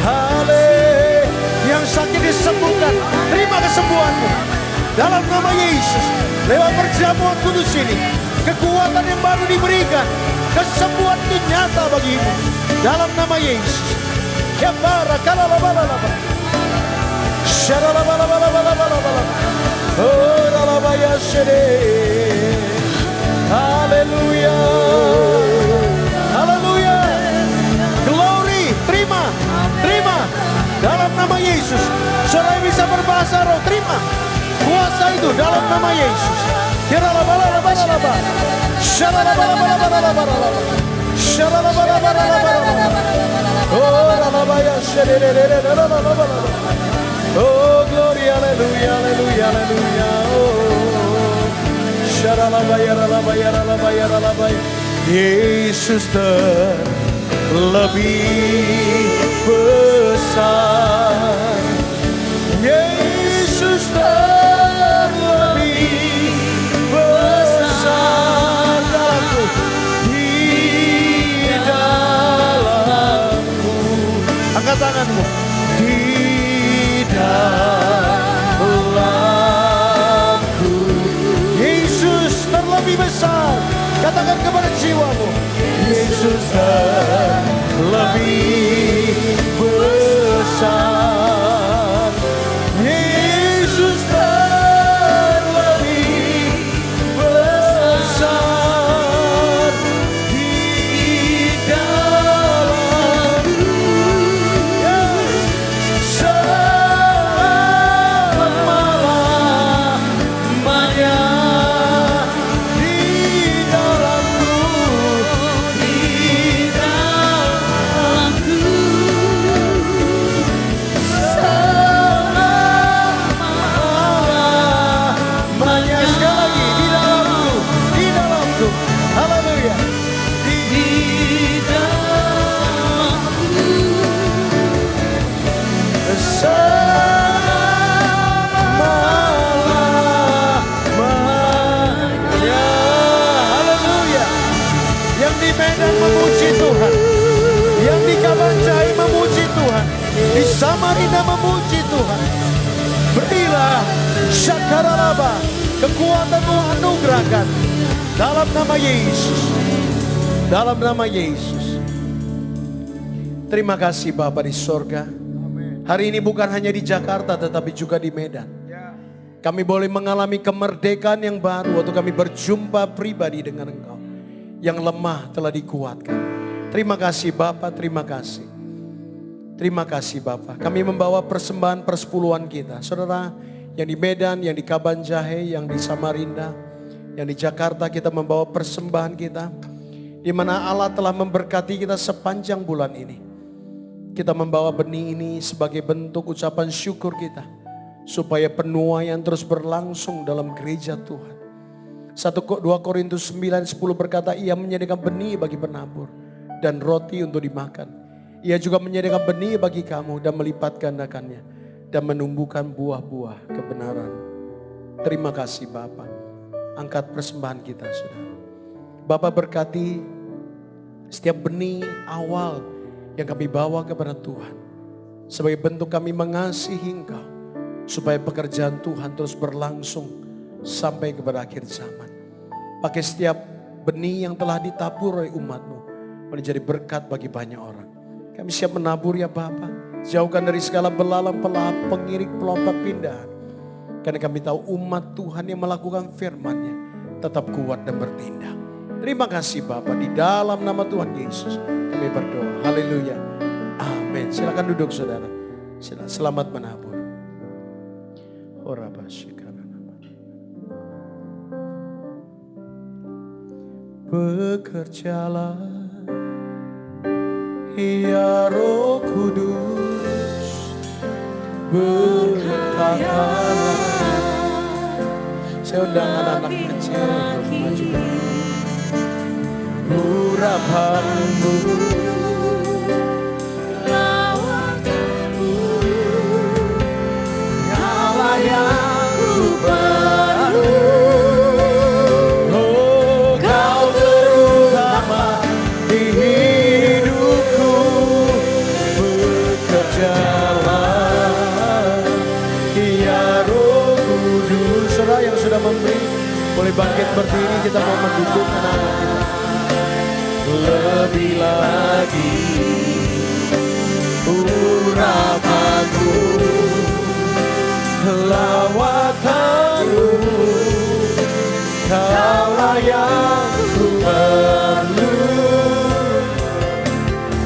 Hale. Yang sakit disembuhkan, terima kesembuhanmu dalam nama Yesus. Lewat perjamuan kudus ini, kekuatan yang baru diberikan, kesembuhan itu nyata bagimu dalam nama Yesus. Kebara kalalabalaba, sharalabalabalabalaba, oh lalabaya shede. Haleluya, haleluya, glory, terima dalam nama Yesus. Saudara bisa berbahasa roh, terima kuasa itu dalam nama Yesus. Kiralabalabalabalaba, sharalabalabalabalaba, sharalabalabalabalaba, oh lalabaya shede. Oh glory, haleluya, haleluya, haleluya. Oh syaralabayaralabayaralabayaralabayar. Yesus terlebih besar. Yesus terlebih besar dalamku, di dalamku. Angkat tanganmu. Di dalamku Yesus terlebih besar. Katakan kepada jiwamu, Yesus terlebih besar. Yesus terlebih besar. Di dalamku selama-lamanya. Di dalamku, di dalamku selama-lamanya. Sekali lagi, di dalamku, di dalamku. Haleluya. Di dalamku selama-lamanya. Haleluya. Yang di Medan memuji Tuhan, yang di Kabanjai memuji Tuhan, di Samarinda memuji Tuhan. Berilah syakaralaba, kekuatanmu anugerahkan dalam nama Yesus, dalam nama Yesus. Terima kasih Bapa di sorga. Hari ini bukan hanya di Jakarta tetapi juga di Medan. Kami boleh mengalami kemerdekaan yang baru waktu kami berjumpa pribadi dengan Engkau. Yang lemah telah dikuatkan. Terima kasih Bapa, terima kasih. Terima kasih Bapa. Kami membawa persembahan persepuluhan kita. Saudara yang di Medan, yang di Kabanjahe, yang di Samarinda, yang di Jakarta, kita membawa persembahan kita. Di mana Allah telah memberkati kita sepanjang bulan ini. Kita membawa benih ini sebagai bentuk ucapan syukur kita. Supaya penuaian terus berlangsung dalam gereja Tuhan. 2 Korintus 9:10 berkata, ia menyediakan benih bagi penabur dan roti untuk dimakan. Ia juga menyediakan benih bagi kamu dan melipat gandakannya dan menumbuhkan buah-buah kebenaran. Terima kasih Bapa. Angkat persembahan kita saudara. Bapa berkati setiap benih awal yang kami bawa kepada Tuhan. Sebagai bentuk kami mengasihi Engkau. Supaya pekerjaan Tuhan terus berlangsung sampai kepada akhir zaman. Pakai setiap benih yang telah ditabur oleh umat-Mu menjadi berkat bagi banyak orang. Kami siap menabur ya Bapa. Jauhkan dari segala belalang pelahap, pengirik, pelompat pindahan. Karena kami tahu umat Tuhan yang melakukan firman-Nya tetap kuat dan bertindak. Terima kasih Bapa, di dalam nama Tuhan Yesus kami berdoa. Haleluya. Amin. Silakan duduk saudara. Selamat menabur. Bekerjalah ya Roh Kudus, berkatalah. Saya undang anak-anak kecil untuk maju. Urapanmu nyala yang baru. Oh kau terutama di hidupku. lagi urapanmu, lawatanmu, kaulah yang ku perlu,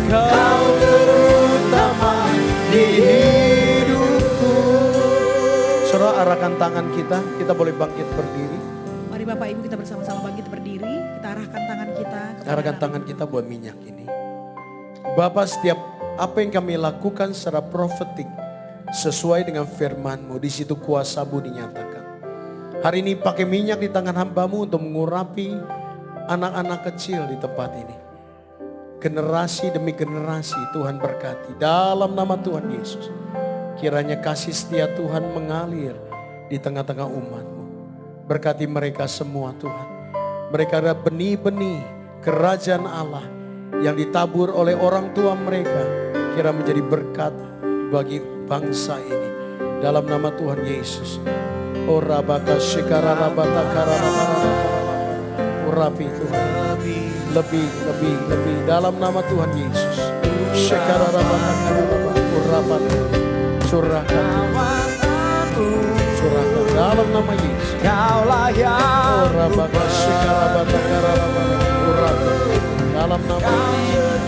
kau terutama di hidupku. Saudara, arahkan tangan kita boleh bangkit berdiri. Mari Bapak Ibu kita bersama-sama bangkit berdiri, kita arahkan tangan kita. Arahkan tangan kita buat minyak ini. Bapak, setiap apa yang kami lakukan secara profetik sesuai dengan firman-Mu, di situ kuasa-Mu dinyatakan. Hari ini pakai minyak di tangan hamba-Mu untuk mengurapi anak-anak kecil di tempat ini. Generasi demi generasi Tuhan berkati dalam nama Tuhan Yesus. Kiranya kasih setia Tuhan mengalir di tengah-tengah umat-Mu. Berkati mereka semua Tuhan. Mereka adalah benih-benih kerajaan Allah yang ditabur oleh orang tua mereka. Kira menjadi berkat bagi bangsa ini. Dalam nama Tuhan Yesus. Orabaka shikararabata kararabata. Urapi Tuhan. Lebih. Dalam nama Tuhan Yesus. Shikararabata kararabata. Urapati. Curahkan dalam nama Yesus. Kaulah yang Orabaka shikarabata kararabata. Urapi. Dalam nama Yesus.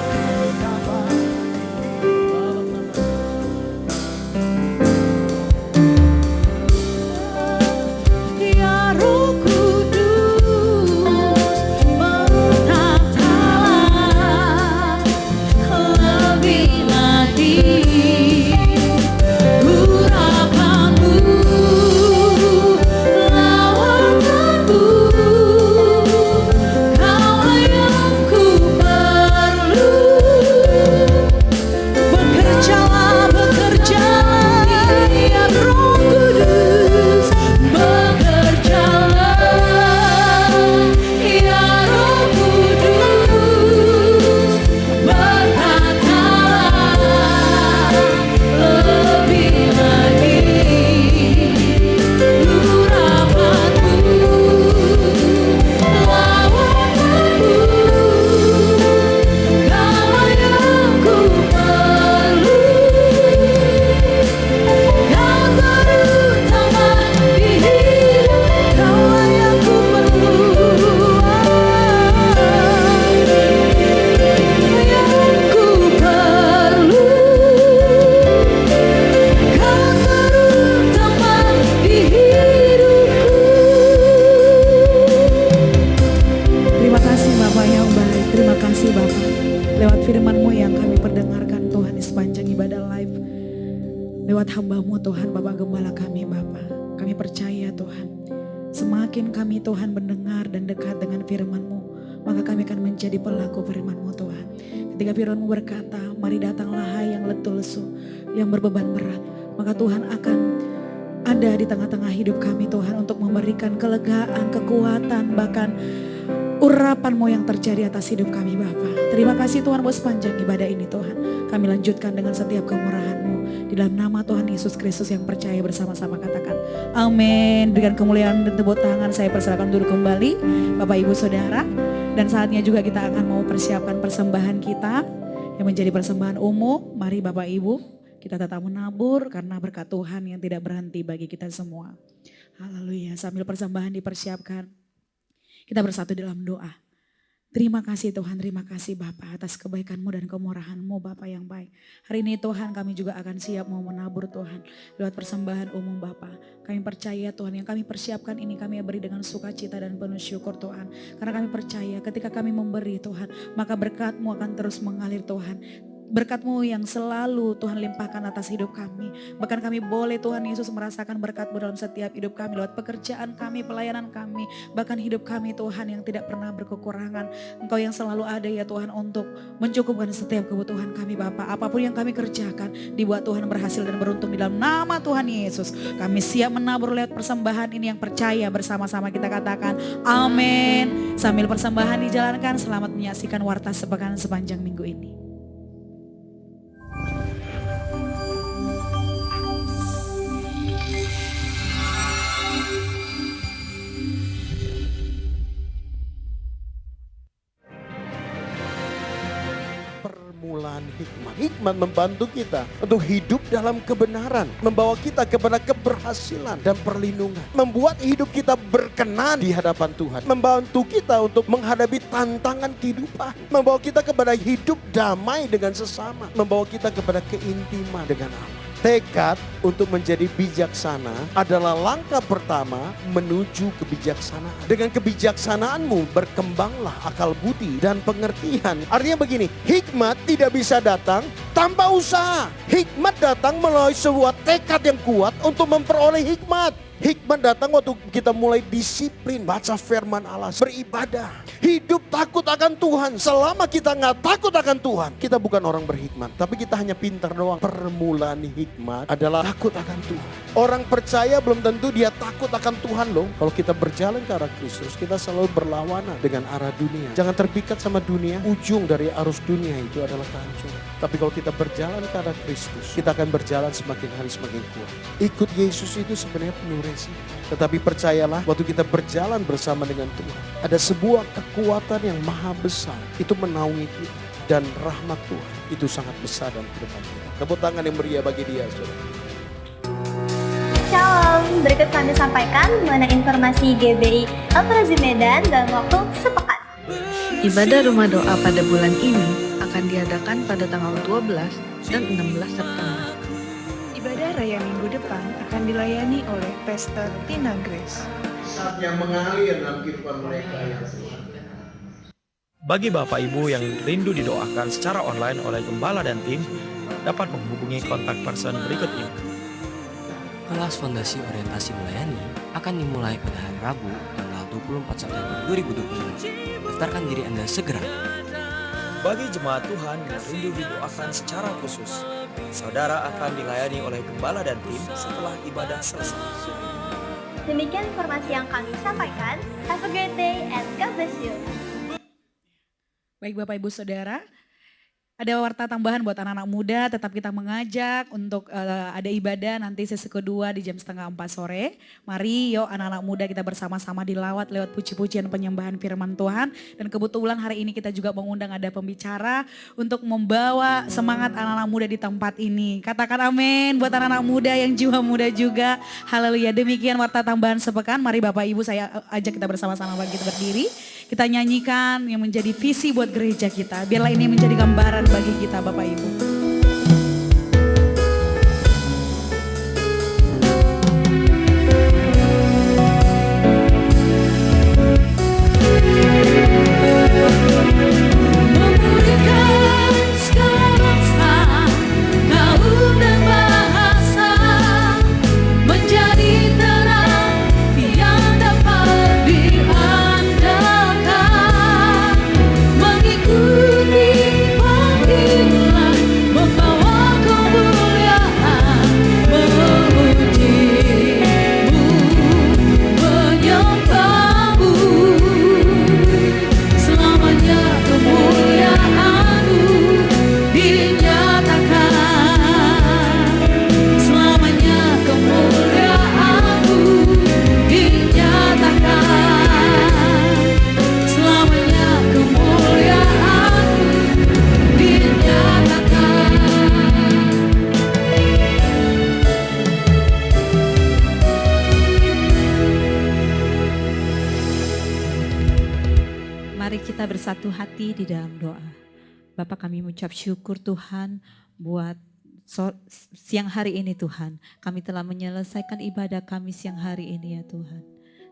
Lewat hamba-Mu Tuhan, Bapak Gembala kami Bapak. Kami percaya Tuhan, semakin kami Tuhan mendengar dan dekat dengan firman-Mu, maka kami akan menjadi pelaku firman-Mu Tuhan. Ketika firman-Mu berkata, mari datanglah hai yang letih lesu, yang berbeban berat, maka Tuhan akan ada di tengah-tengah hidup kami Tuhan untuk memberikan kelegaan, kekuatan, bahkan urapan-Mu yang terjadi atas hidup kami Bapa. Terima kasih Tuhan buat sepanjang ibadah ini Tuhan. Kami lanjutkan dengan setiap kemurahan-Mu. Di dalam nama Tuhan Yesus Kristus yang percaya bersama-sama katakan amin. Berikan kemuliaan dan tepuk tangan. Saya persilakan duduk kembali Bapak Ibu Saudara. Dan saatnya juga kita akan mau persiapkan persembahan kita yang menjadi persembahan umum. Mari Bapak Ibu kita tetap menabur karena berkat Tuhan yang tidak berhenti bagi kita semua. Haleluya. Sambil persembahan dipersiapkan, kita bersatu dalam doa. Terima kasih Tuhan, terima kasih Bapa atas kebaikan-Mu dan kemurahan-Mu Bapa yang baik. Hari ini Tuhan kami juga akan siap mau menabur Tuhan lewat persembahan umum Bapa. Kami percaya Tuhan yang kami persiapkan ini kami beri dengan sukacita dan penuh syukur Tuhan. Karena kami percaya ketika kami memberi Tuhan, maka berkat-Mu akan terus mengalir Tuhan. Berkat-Mu yang selalu Tuhan limpahkan atas hidup kami. Bahkan kami boleh Tuhan Yesus merasakan berkat-Mu dalam setiap hidup kami. Lewat pekerjaan kami, pelayanan kami. Bahkan hidup kami Tuhan yang tidak pernah berkekurangan. Engkau yang selalu ada ya Tuhan untuk mencukupkan setiap kebutuhan kami Bapa. Apapun yang kami kerjakan dibuat Tuhan berhasil dan beruntung di dalam nama Tuhan Yesus. Kami siap menabur lewat persembahan ini yang percaya bersama-sama kita katakan amin. Sambil persembahan dijalankan, selamat menyaksikan Warta Sepekan sepanjang minggu ini. permulaan hikmat. Hikmat membantu kita untuk hidup dalam kebenaran, membawa kita kepada keberhasilan dan perlindungan, membuat hidup kita berkenan di hadapan Tuhan, membantu kita untuk menghadapi tantangan kehidupan, membawa kita kepada hidup damai dengan sesama, membawa kita kepada keintiman dengan Allah. Tekad untuk menjadi bijaksana adalah langkah pertama menuju kebijaksanaan. Dengan kebijaksanaanmu berkembanglah akal budi dan pengertian. Artinya begini, hikmat tidak bisa datang tanpa usaha. Hikmat datang melalui sebuah tekad yang kuat untuk memperoleh hikmat. Hikmat datang waktu kita mulai disiplin, baca firman Allah, beribadah, hidup takut akan Tuhan. Selama kita nggak takut akan Tuhan, kita bukan orang berhikmat, tapi kita hanya pintar doang. Permulaan hikmat adalah takut akan Tuhan. Orang percaya belum tentu dia takut akan Tuhan loh. Kalau kita berjalan ke arah Kristus, kita selalu berlawanan dengan arah dunia. Jangan terpikat sama dunia. Ujung dari arus dunia itu adalah kehancuran. Tapi kalau kita berjalan ke arah Kristus, kita akan berjalan semakin hari semakin kuat. Ikut Yesus itu sebenarnya penuh resiko. Tetapi percayalah, waktu kita berjalan bersama dengan Tuhan, ada sebuah kekuatan yang maha besar. Itu menaungi kita. Dan rahmat Tuhan itu sangat besar dalam kehidupan kita. Tepuk tangan yang meriah bagi dia, saudara. Shalom, berikut kami sampaikan mengenai informasi GBI Al-Prazi Medan dalam waktu sepekan. Ibadah rumah doa pada bulan ini akan diadakan pada tanggal 12 dan 16 September. Ibadah Raya minggu depan akan dilayani oleh Pastor Tina Grace. Saatnya mengalir dalam kehidupan mereka ya Tuhan. Bagi Bapak Ibu yang rindu didoakan secara online oleh Gembala dan tim, dapat menghubungi kontak person berikut ini. Kelas Fondasi Orientasi Melayani akan dimulai pada hari Rabu, tanggal 24 September 2025. Daftarkan diri Anda segera. Bagi jemaat Tuhan yang rindu didoakan secara khusus, saudara akan dilayani oleh Gembala dan tim setelah ibadah selesai. Demikian informasi yang kami sampaikan. Have a great day and God bless you. Baik Bapak Ibu Saudara, ada warta tambahan buat anak-anak muda, tetap kita mengajak untuk ada ibadah nanti sesi kedua di jam 3:30 sore. Mari yuk anak-anak muda kita bersama-sama dilawat lewat puji-pujian penyembahan firman Tuhan. Dan kebetulan hari ini kita juga mengundang ada pembicara untuk membawa semangat anak-anak muda di tempat ini. Katakan amin buat anak-anak muda yang jiwa muda juga. Haleluya, demikian warta tambahan sepekan. Mari Bapak Ibu saya ajak kita bersama-sama bagi kita berdiri. Kita nyanyikan yang menjadi visi buat gereja kita. Biarlah ini menjadi gambaran bagi kita Bapak Ibu. Bersatu hati di dalam doa. Bapak, kami mengucap syukur Tuhan buat siang hari ini Tuhan. Kami telah menyelesaikan ibadah kami siang hari ini ya Tuhan.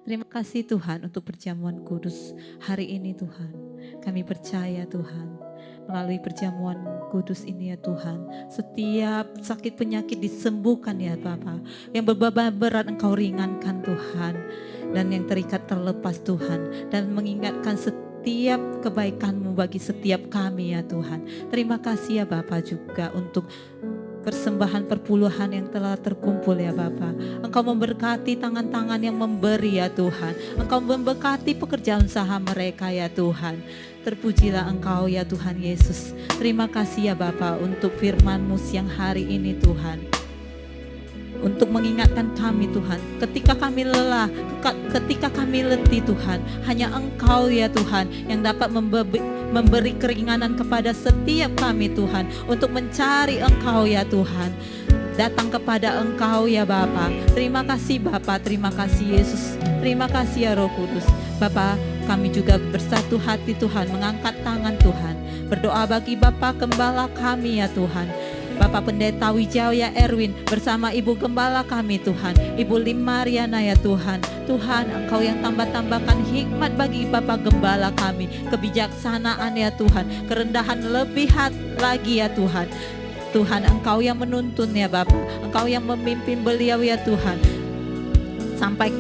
Terima kasih Tuhan untuk perjamuan kudus hari ini Tuhan. Kami percaya Tuhan melalui perjamuan kudus ini ya Tuhan. Setiap sakit penyakit disembuhkan ya Bapak. Yang beban berat Engkau ringankan Tuhan. Dan yang terikat terlepas Tuhan. Dan mengingatkan setiap kebaikan-Mu bagi setiap kami ya Tuhan. Terima kasih ya Bapak juga untuk persembahan perpuluhan yang telah terkumpul ya Bapak. Engkau memberkati tangan-tangan yang memberi ya Tuhan. Engkau memberkati pekerjaan usaha mereka ya Tuhan. Terpujilah Engkau ya Tuhan Yesus. Terima kasih ya Bapak untuk firman-Mu siang hari ini Tuhan. untuk mengingatkan kami Tuhan, ketika kami lelah, ketika kami letih Tuhan, hanya Engkau ya Tuhan yang dapat memberi keringanan kepada setiap kami Tuhan, untuk mencari Engkau ya Tuhan, datang kepada Engkau ya Bapa. Terima kasih Bapa, terima kasih Yesus, terima kasih ya Roh Kudus. Bapa, kami juga bersatu hati Tuhan, mengangkat tangan Tuhan, berdoa bagi Bapa Gembala kami ya Tuhan, Bapak Pendeta Wijaya Erwin bersama Ibu Gembala kami Tuhan, Ibu Lim Mariana ya Tuhan. Tuhan, Engkau yang tambah-tambahkan hikmat bagi Bapak Gembala kami, kebijaksanaan ya Tuhan, kerendahan lebih lagi ya Tuhan. Tuhan, Engkau yang menuntun ya Bapak, Engkau yang memimpin beliau ya Tuhan, sampai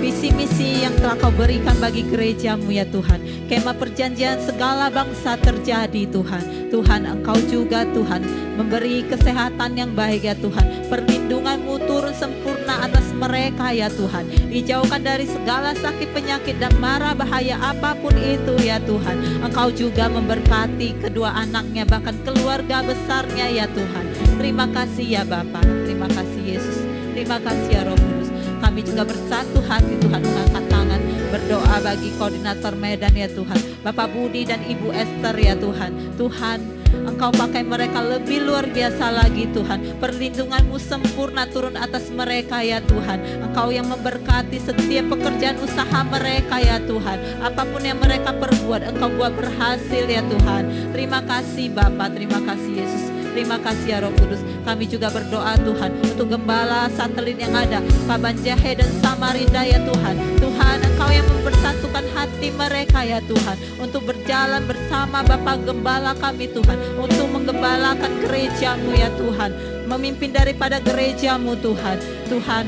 visi misi yang telah Kau berikan bagi gerejamu ya Tuhan. Kemah perjanjian segala bangsa terjadi Tuhan. Tuhan, Engkau juga Tuhan memberi kesehatan yang baik ya Tuhan. Perlindungan-Mu turun sempurna atas mereka ya Tuhan. Dijauhkan dari segala sakit penyakit dan mara bahaya apapun itu ya Tuhan. Engkau juga memberkati kedua anaknya, bahkan keluarga besarnya ya Tuhan. Terima kasih ya Bapa, terima kasih Yesus, terima kasih ya Roh Kudus. Kami juga bersatu hati Tuhan, mengangkat tangan berdoa bagi koordinator Medan ya Tuhan, Bapak Budi dan Ibu Esther ya Tuhan. Tuhan, Engkau pakai mereka lebih luar biasa lagi Tuhan. Perlindungan-Mu sempurna turun atas mereka ya Tuhan. Engkau yang memberkati setiap pekerjaan usaha mereka ya Tuhan. Apapun yang mereka perbuat, Engkau buat berhasil ya Tuhan. Terima kasih Bapa, terima kasih Yesus, terima kasih ya Roh Kudus. Kami juga berdoa Tuhan untuk gembala satelit yang ada, Pak Banjahe dan Samarinda ya Tuhan. Tuhan, Engkau yang mempersatukan hati mereka ya Tuhan, untuk berjalan bersama Bapak Gembala kami Tuhan, untuk menggembalakan gereja-Mu ya Tuhan, memimpin daripada gereja-Mu Tuhan. Tuhan,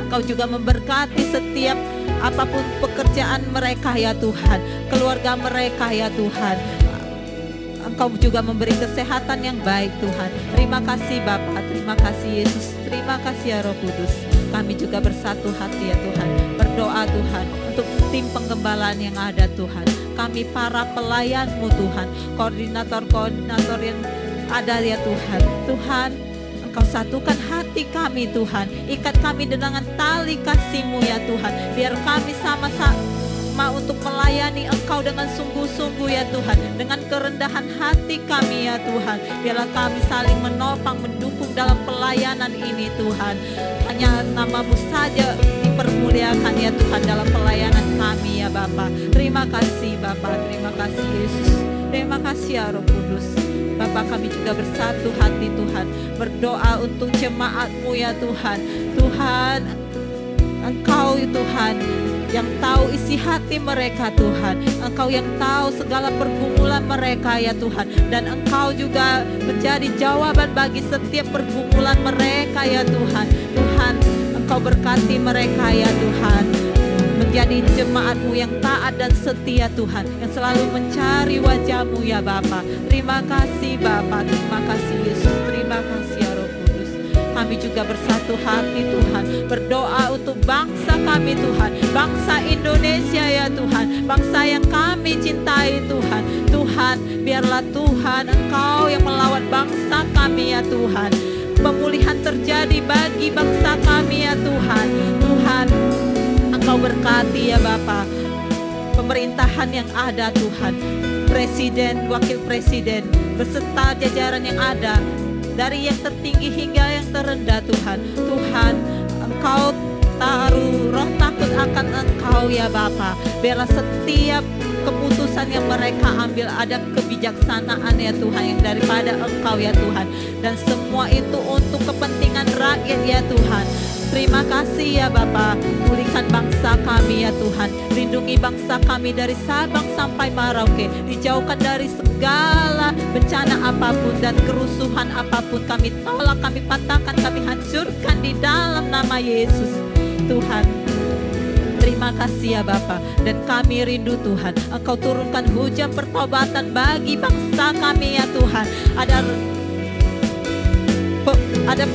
Engkau juga memberkati setiap apapun pekerjaan mereka ya Tuhan, keluarga mereka ya Tuhan. Engkau juga memberi kesehatan yang baik Tuhan. Terima kasih Bapa, terima kasih Yesus, terima kasih ya Roh Kudus. Kami juga bersatu hati ya Tuhan, berdoa Tuhan untuk tim penggembalaan yang ada Tuhan. Kami para pelayan-Mu Tuhan, koordinator-koordinator yang ada ya Tuhan. Tuhan, Engkau satukan hati kami Tuhan, ikat kami dengan tali kasih-Mu ya Tuhan, biar kami sama-sama untuk melayani Engkau dengan sungguh-sungguh ya Tuhan, dengan kerendahan hati kami ya Tuhan. Biarlah kami saling menopang, mendukung dalam pelayanan ini Tuhan. Hanya nama-Mu saja dipermuliakan ya Tuhan dalam pelayanan kami ya Bapa. Terima kasih Bapa, terima kasih Yesus, terima kasih ya Roh Kudus. Bapa, kami juga bersatu hati Tuhan, berdoa untuk jemaat-Mu ya Tuhan. Tuhan, Engkau Tuhan yang tahu isi hati mereka Tuhan. Engkau yang tahu segala pergumulan mereka ya Tuhan. Dan Engkau juga menjadi jawaban bagi setiap pergumulan mereka ya Tuhan. Tuhan, Engkau berkati mereka ya Tuhan, menjadi jemaat-Mu yang taat dan setia Tuhan, yang selalu mencari wajah-Mu ya Bapa. Terima kasih Bapa, terima kasih Yesus, terima kasih ya Roh Kudus. Kami juga bersatu hati Tuhan, berdoa untuk bangsa kami Tuhan, bangsa Indonesia ya Tuhan, bangsa yang kami cintai Tuhan. Tuhan, biarlah Tuhan Engkau yang melawat bangsa kami ya Tuhan. Pemulihan terjadi bagi bangsa kami ya Tuhan. Tuhan, Engkau berkati ya Bapa pemerintahan yang ada Tuhan, presiden, wakil presiden, beserta jajaran yang ada, dari yang tertinggi hingga yang terendah Tuhan. Tuhan, Engkau taruh roh takut akan Engkau ya Bapa. Biarlah setiap keputusan yang mereka ambil ada kebijaksanaan ya Tuhan, yang daripada Engkau ya Tuhan. Dan semua itu untuk kepentingan rakyat ya Tuhan. Terima kasih ya Bapa, pulihkan bangsa kami ya Tuhan. Lindungi bangsa kami dari Sabang sampai Merauke, dijauhkan dari segala bencana apapun dan kerusuhan apapun. Kami tolak, kami patahkan, kami hancurkan di dalam nama Yesus. Tuhan, terima kasih ya Bapa. Dan kami rindu Tuhan, Engkau turunkan hujan pertobatan bagi bangsa kami ya Tuhan. Ada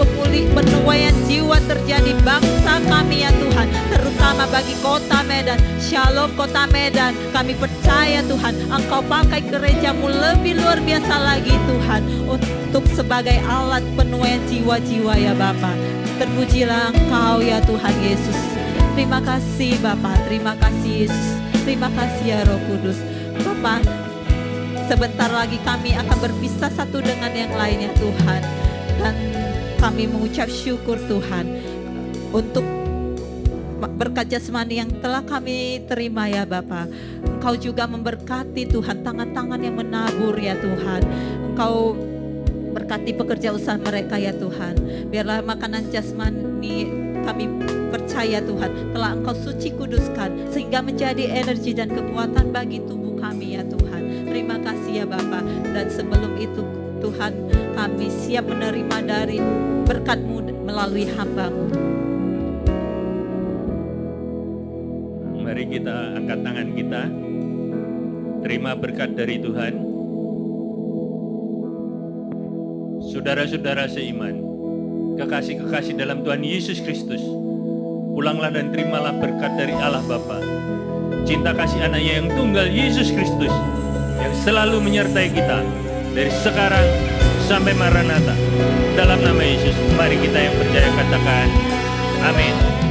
penuaian jiwa terjadi bangsa kami ya Tuhan, terutama bagi kota Medan. Shalom kota Medan, kami percaya Tuhan Engkau pakai gereja-Mu lebih luar biasa lagi Tuhan, untuk sebagai sebagai alat penuaian jiwa-jiwa ya Bapa. Terpujilah Engkau ya Tuhan Yesus. Terima kasih Bapa, terima kasih Yesus. Terima kasih ya Roh Kudus. Bapa, sebentar lagi kami akan berpisah satu dengan yang lain ya Tuhan. Dan kami mengucap syukur Tuhan untuk berkat jasmani yang telah kami terima ya Bapa. Engkau juga memberkati Tuhan tangan-tangan yang menabur ya Tuhan. Engkau berkati pekerja usaha mereka ya Tuhan. Biarlah makanan jasmani kami percaya Tuhan telah Engkau suci kuduskan sehingga menjadi energi dan kekuatan bagi tubuh kami ya Tuhan. Terima kasih ya Bapa. Dan sebelum itu Tuhan, kami siap menerima dari berkat-Mu melalui hamba-Mu. Mari kita angkat tangan kita, terima berkat dari Tuhan. Saudara-saudara seiman, kekasih-kekasih dalam Tuhan Yesus Kristus, pulanglah dan terimalah berkat dari Allah Bapa, cinta kasih anaknya yang tunggal Yesus Kristus, yang selalu menyertai kita, dari sekarang sampai Maranatha. Dalam nama Yesus, mari kita yang percaya katakan, amin.